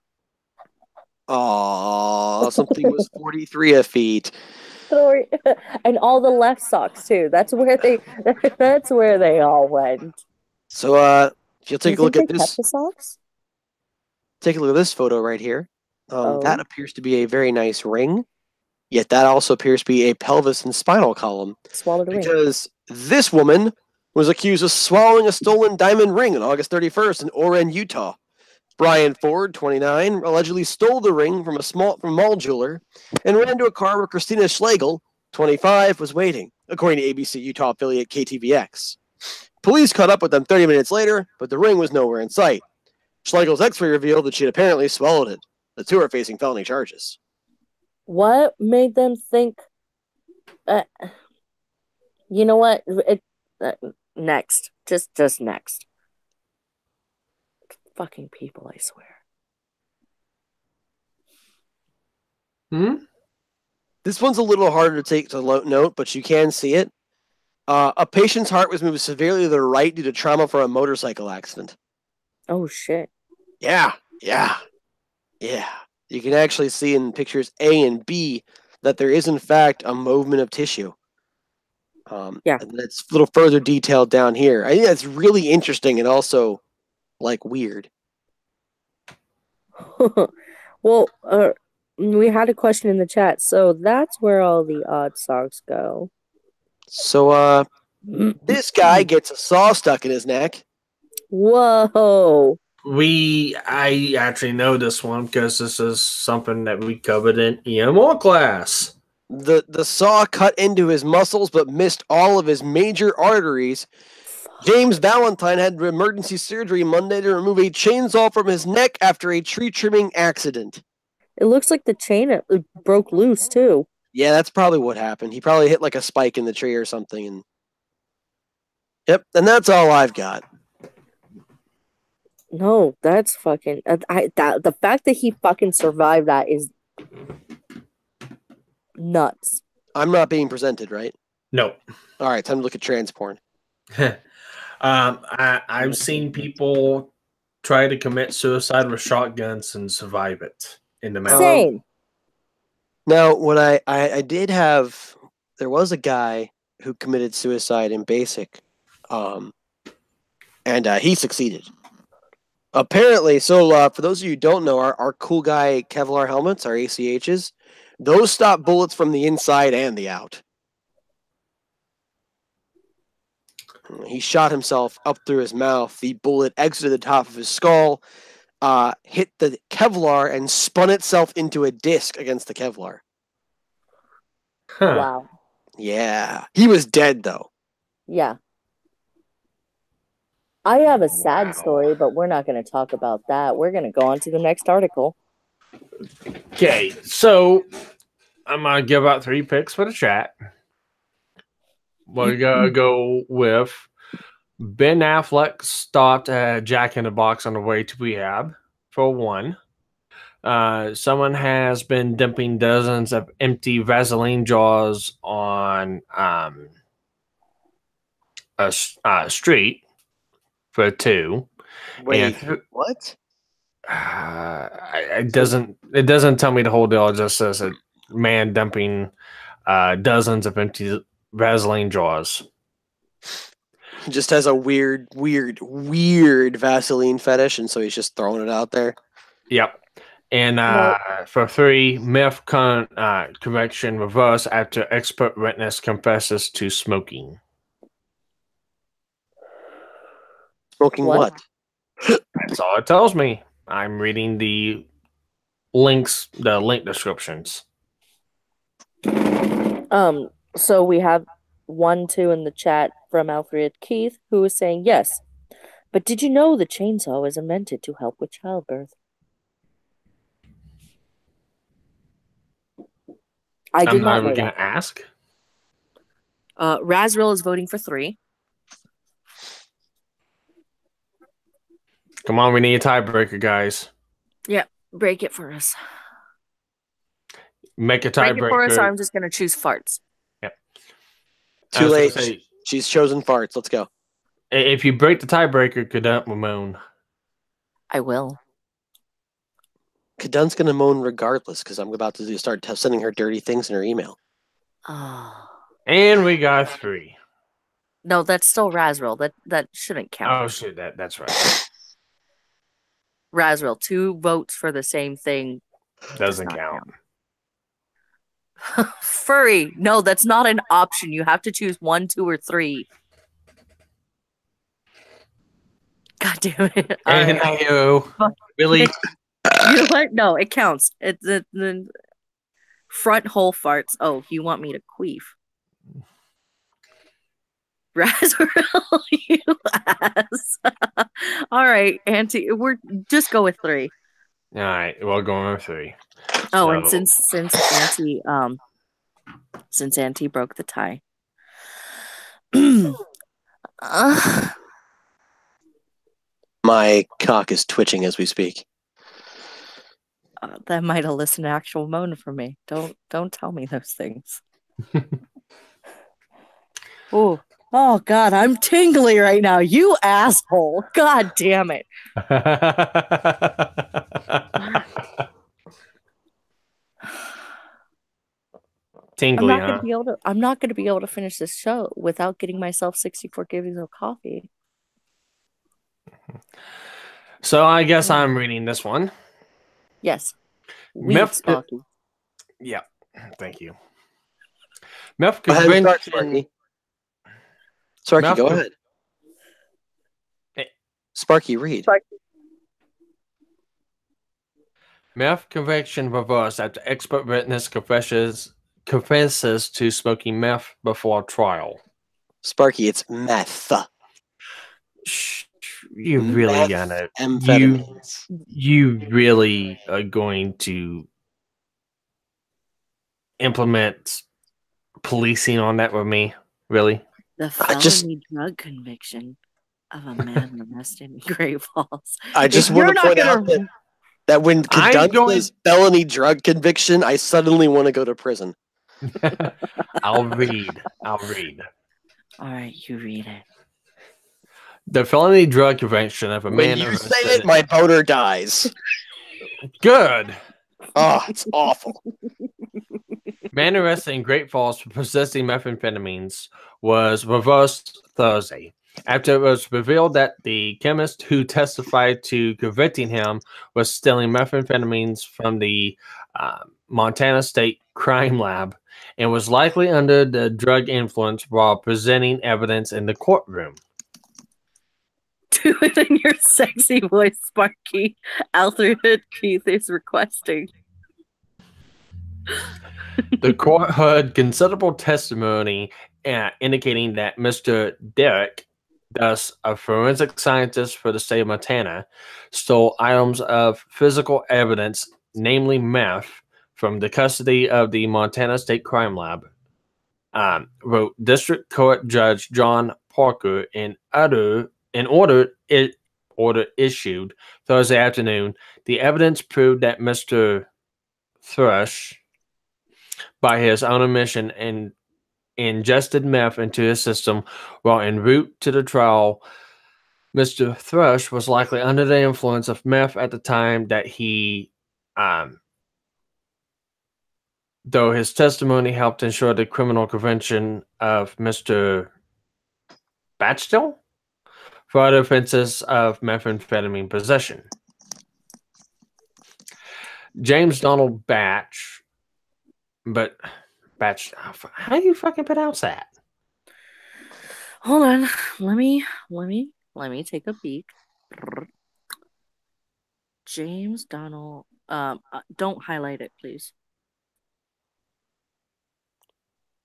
Speaker 4: Aww, something was 43 feet.
Speaker 1: And all the left socks too. That's where they all went.
Speaker 4: So if you'll take a look at this,
Speaker 1: kept the socks?
Speaker 4: Take a look at this photo right here. That appears to be a very nice ring. Yet that also appears to be a pelvis and spinal column.
Speaker 1: Swallowed a ring.
Speaker 4: Because this woman was accused of swallowing a stolen diamond ring on August 31st in Oren, Utah. Brian Ford, 29, allegedly stole the ring from a mall jeweler and ran into a car where Christina Schlegel, 25, was waiting, according to ABC Utah affiliate KTVX. Police caught up with them 30 minutes later, but the ring was nowhere in sight. Schlegel's X-ray revealed that she'd apparently swallowed it. The two are facing felony charges.
Speaker 1: What made them think? You know what? Next, just next. Fucking people, I swear.
Speaker 4: This one's a little harder to take to note, but you can see it. A patient's heart was moved severely to the right due to trauma from a motorcycle accident.
Speaker 1: Oh shit.
Speaker 4: Yeah. You can actually see in pictures A and B that there is in fact a movement of tissue.
Speaker 1: Yeah.
Speaker 4: And that's a little further detailed down here. I think that's really interesting and also like weird.
Speaker 1: Well, we had a question in the chat, so that's where all the odd socks go.
Speaker 4: So, this guy gets a saw stuck in his neck.
Speaker 1: Whoa.
Speaker 3: I actually know this one because this is something that we covered in EMR class.
Speaker 4: The saw cut into his muscles but missed all of his major arteries. James Valentine had emergency surgery Monday to remove a chainsaw from his neck after a tree trimming accident.
Speaker 1: It looks like the chain broke loose too.
Speaker 4: Yeah, that's probably what happened. He probably hit like a spike in the tree or something. And yep, and that's all I've got.
Speaker 1: No, that's fucking. The fact that he fucking survived that is nuts.
Speaker 4: I'm not being presented, right?
Speaker 3: No.
Speaker 4: All right, time to look at trans porn.
Speaker 3: I've seen people try to commit suicide with shotguns and survive it in the mountains.
Speaker 1: Same.
Speaker 4: Now, what I did have, there was a guy who committed suicide in basic, and he succeeded. Apparently, so for those of you who don't know, our cool guy Kevlar helmets, our ACHs, those stop bullets from the inside and the out. He shot himself up through his mouth. The bullet exited the top of his skull, hit the Kevlar, and spun itself into a disc against the Kevlar.
Speaker 3: Huh.
Speaker 1: Wow.
Speaker 4: Yeah. He was dead, though.
Speaker 1: Yeah. I have a sad story, but we're not going to talk about that. We're going to go on to the next article.
Speaker 3: Okay, so I'm going to give out 3 picks for the chat. We're going to go with Ben Affleck stopped at Jack in the Box on the way to rehab, for 1. Someone has been dumping dozens of empty Vaseline jars on a street, for 2.
Speaker 4: Wait,
Speaker 3: And
Speaker 4: what?
Speaker 3: it doesn't tell me the whole deal. It just says a man dumping dozens of empty Vaseline jars.
Speaker 4: He just has a weird Vaseline fetish, and so he's just throwing it out there.
Speaker 3: Yep. And for 3, myth correction reverse after expert witness confesses to smoking.
Speaker 4: Smoking what?
Speaker 3: That's all it tells me. I'm reading the link descriptions.
Speaker 1: So we have 1, 2 in the chat from Alfred Keith, who is saying yes. But did you know the chainsaw was invented to help with childbirth? I did not know
Speaker 3: going
Speaker 1: that.
Speaker 3: to ask.
Speaker 1: Razriel is voting for 3.
Speaker 3: Come on, we need a tiebreaker, guys.
Speaker 1: Yeah, break it for us.
Speaker 3: Make a
Speaker 1: Break it for us, or
Speaker 3: tiebreaker.
Speaker 1: I'm just going to choose farts.
Speaker 3: Yep.
Speaker 4: Too late. She's chosen farts. Let's go.
Speaker 3: If you break the tiebreaker, Kadun will moan.
Speaker 1: I will.
Speaker 4: Kadun's going to moan regardless because I'm about to start sending her dirty things in her email.
Speaker 3: And we got 3.
Speaker 1: No, that's still Razriel. That shouldn't count.
Speaker 3: Oh, shit. That's right.
Speaker 1: Razriel, 2 votes for the same thing.
Speaker 3: Doesn't count.
Speaker 1: Furry. No, that's not an option. You have to choose 1, 2, or 3. God damn it.
Speaker 3: And really?
Speaker 1: You know what? No, it counts. It's the front hole farts. Oh, you want me to queef? Razzarelle, you ass. All right, Auntie, just go with 3.
Speaker 3: All right, we'll go with 3.
Speaker 1: Oh,
Speaker 3: So-
Speaker 1: and since Auntie broke the tie.
Speaker 4: My cock is twitching as we speak.
Speaker 1: That might elicit an actual moan from me. Don't tell me those things. Oh God, I'm tingly right now. You asshole. God damn it.
Speaker 3: Tingly,
Speaker 1: I'm not gonna be able to finish this show without getting myself 64 givings of coffee.
Speaker 3: So I guess I'm reading this one.
Speaker 1: Yes.
Speaker 3: Myth-
Speaker 1: Sparky.
Speaker 3: Yeah, thank you. Myth
Speaker 4: Go ahead,
Speaker 3: convention.
Speaker 4: Sparky. Sparky, go ahead. Sparky, read.
Speaker 3: Meth conviction reversed after expert witness confesses to smoking meth before trial.
Speaker 4: Sparky, it's meth.
Speaker 3: You really gonna
Speaker 4: amphetamines.
Speaker 3: You really are going to implement policing on that with me? Really?
Speaker 1: The felony drug conviction of a man arrested in Great Falls.
Speaker 4: I just want to point out that when Dunn says felony drug conviction, I suddenly want to go to prison.
Speaker 3: I'll read.
Speaker 1: All right, you read it.
Speaker 3: The felony drug conviction of a man.
Speaker 4: When you say it, my boner dies.
Speaker 3: Good.
Speaker 4: Oh, it's awful.
Speaker 3: Man arrested in Great Falls for possessing methamphetamines was reversed Thursday after it was revealed that the chemist who testified to convicting him was stealing methamphetamines from the Montana State Crime Lab and was likely under the drug influence while presenting evidence in the courtroom.
Speaker 1: Do it in your sexy voice, Sparky. Alfred Keith is requesting.
Speaker 3: The court heard considerable testimony indicating that Mr. Derrick, thus a forensic scientist for the state of Montana, stole items of physical evidence, namely meth, from the custody of the Montana State Crime Lab. Wrote District Court Judge John Parker in order issued Thursday afternoon. The evidence proved that Mr. Thrush, by his own admission, and ingested meth into his system while en route to the trial. Mr. Thrush was likely under the influence of meth at the time that he, though his testimony helped ensure the criminal conviction of Mr. Batchtel for other offenses of methamphetamine possession. James Donald Batch, how do you fucking pronounce that?
Speaker 1: Hold on, let me take a peek. James Donald, don't highlight it, please.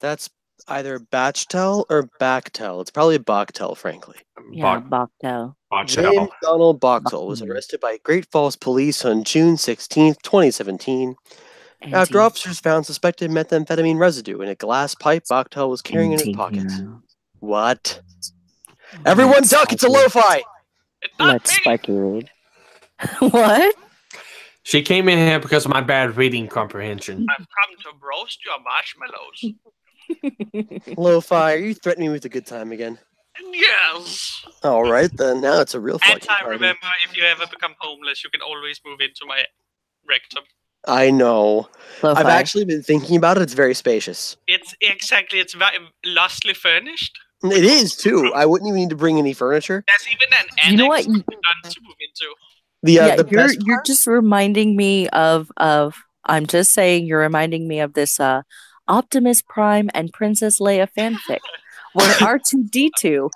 Speaker 4: That's either Batchtel or Bachtel. It's probably Bachtel, frankly.
Speaker 1: Yeah, Bachtel.
Speaker 4: James Donald Bachtel was arrested by Great Falls police on June 16th, 2017. After officers found suspected methamphetamine residue in a glass pipe Bachtel was carrying in his pocket. What? Everyone duck! It's a lo-fi!
Speaker 1: Let's Sparky read. What?
Speaker 3: She came in here because of my bad reading comprehension.
Speaker 2: I've come to roast your marshmallows.
Speaker 4: Lo-fi, are you threatening me with a good time again?
Speaker 2: Yes.
Speaker 4: All right, then. Now it's a real fucking
Speaker 2: And I
Speaker 4: party.
Speaker 2: remember, if you ever become homeless, you can always move into my rectum.
Speaker 4: I know.
Speaker 1: Lo-fi.
Speaker 4: I've actually been thinking about it. It's very spacious.
Speaker 2: It's very lustily furnished.
Speaker 4: It is, too. I wouldn't even need to bring any furniture.
Speaker 2: There's even an annex
Speaker 1: You know what?
Speaker 2: to move into.
Speaker 1: You're just reminding me of I'm just saying you're reminding me of this Optimus Prime and Princess Leia fanfic where R2-D2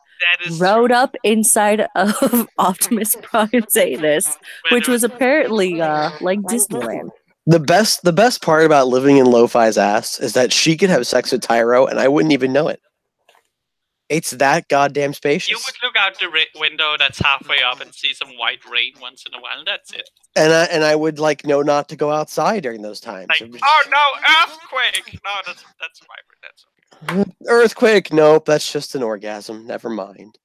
Speaker 1: rode up inside of Optimus Prime's anus, which was apparently like Disneyland.
Speaker 4: The best part about living in Lo-Fi's ass is that she could have sex with Tyro and I wouldn't even know it. It's that goddamn
Speaker 2: You
Speaker 4: spacious.
Speaker 2: would look out the window that's halfway up and see some white rain once in a while. That's it.
Speaker 4: And I would like know not to go outside during those times.
Speaker 2: Like, oh no, earthquake! No, that's vibrant. That's okay.
Speaker 4: Earthquake? Nope, that's just an orgasm. Never mind.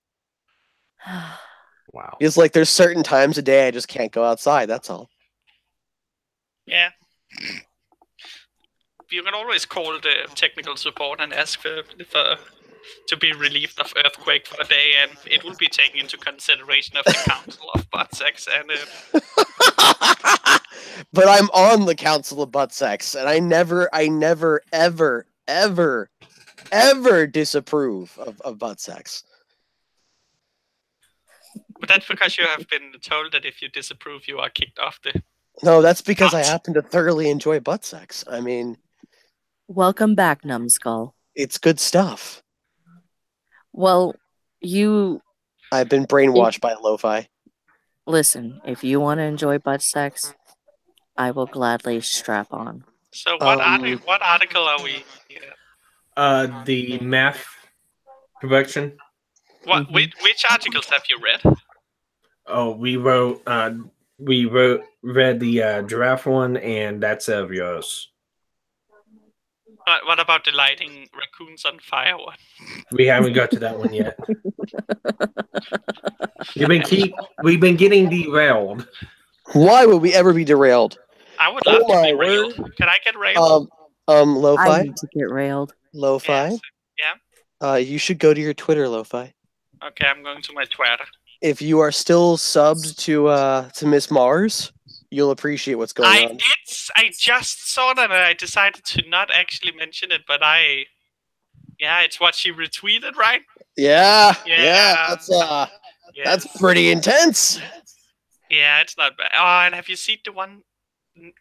Speaker 3: Wow.
Speaker 4: It's like there's certain times a day I just can't go outside. That's all.
Speaker 2: Yeah. You can always call the technical support and ask for to be relieved of earthquake for a day, and it will be taken into consideration of the Council of Butt Sex. And
Speaker 4: but I'm on the Council of Butt Sex, and I never, ever disapprove of butt sex.
Speaker 2: But that's because you have been told that if you disapprove, you are kicked off the.
Speaker 4: No, that's because I happen to thoroughly enjoy butt sex. I mean,
Speaker 1: welcome back, Numbskull.
Speaker 4: It's good stuff.
Speaker 1: Well,
Speaker 4: I've been brainwashed by lo-fi.
Speaker 1: Listen, if you want to enjoy butt sex, I will gladly strap on.
Speaker 2: So what article are we?
Speaker 3: The math production.
Speaker 2: What? Which articles have you read?
Speaker 3: Oh, we read the giraffe one, and that's of yours.
Speaker 2: What about the lighting raccoons on fire one?
Speaker 3: We haven't got to that one yet. We've been getting derailed.
Speaker 4: Why would we ever be derailed?
Speaker 2: I would love to be railed. Can I get railed?
Speaker 4: Lo-fi.
Speaker 1: I need to get railed.
Speaker 4: Lo-fi.
Speaker 2: Yes. Yeah.
Speaker 4: You should go to your Twitter, Lo-fi.
Speaker 2: Okay, I'm going to my Twitter.
Speaker 4: If you are still subbed to Miss Mars, you'll appreciate what's going on.
Speaker 2: I just saw that and I decided to not actually mention it, but it's what she retweeted, right?
Speaker 4: Yeah.
Speaker 2: Yes.
Speaker 4: That's pretty intense.
Speaker 2: Yeah, it's not bad. Oh, and have you seen the one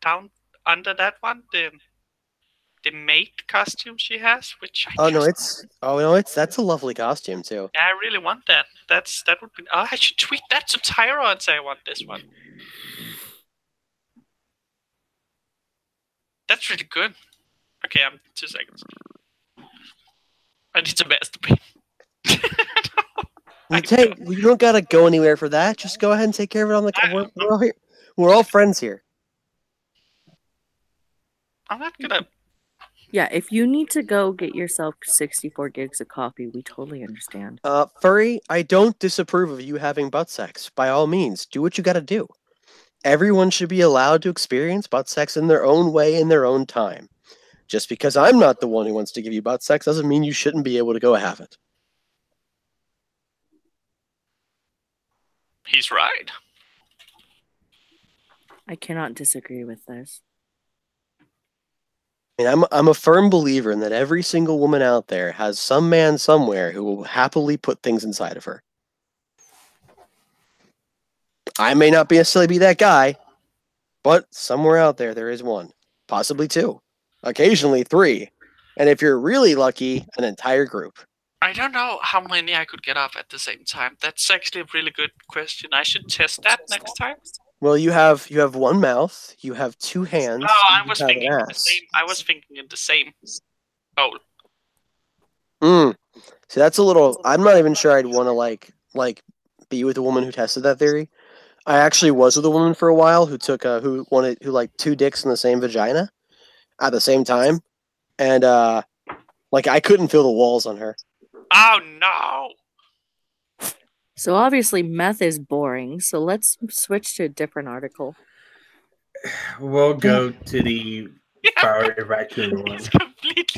Speaker 2: down under that one? The maid costume she has, which
Speaker 4: that's a lovely costume too.
Speaker 2: Yeah, I really want that. That would be. Oh, I should tweet that to Tyra and say I want this one. That's really good. Okay, I'm 2 seconds. I need to masturbate.
Speaker 4: You don't gotta go anywhere for that. Just go ahead and take care of it on the camera. We're all here. We're all friends here.
Speaker 2: I'm not gonna.
Speaker 1: Yeah, if you need to go get yourself 64 gigs of coffee, we totally understand.
Speaker 4: Furry, I don't disapprove of you having butt sex. By all means, do what you gotta do. Everyone should be allowed to experience butt sex in their own way, in their own time. Just because I'm not the one who wants to give you butt sex doesn't mean you shouldn't be able to go have it.
Speaker 2: He's right.
Speaker 1: I cannot disagree with this.
Speaker 4: I mean, I'm a firm believer in that every single woman out there has some man somewhere who will happily put things inside of her. I may not necessarily be that guy, but somewhere out there is one, possibly 2, occasionally 3, and if you're really lucky, an entire group.
Speaker 2: I don't know how many I could get off at the same time. That's actually a really good question. I should test that next time.
Speaker 4: Well, you have one mouth, you have 2 hands.
Speaker 2: Oh, I was thinking in the same. I was thinking in the same hole.
Speaker 4: See, that's a little. I'm not even sure I'd want to like be with a woman who tested that theory. I actually was with a woman for a while who took who like 2 dicks in the same vagina at the same time, and I couldn't feel the walls on her.
Speaker 2: Oh no!
Speaker 1: So obviously meth is boring, so let's switch to a different article.
Speaker 3: We'll go to the fiery raccoon one.
Speaker 2: He's completely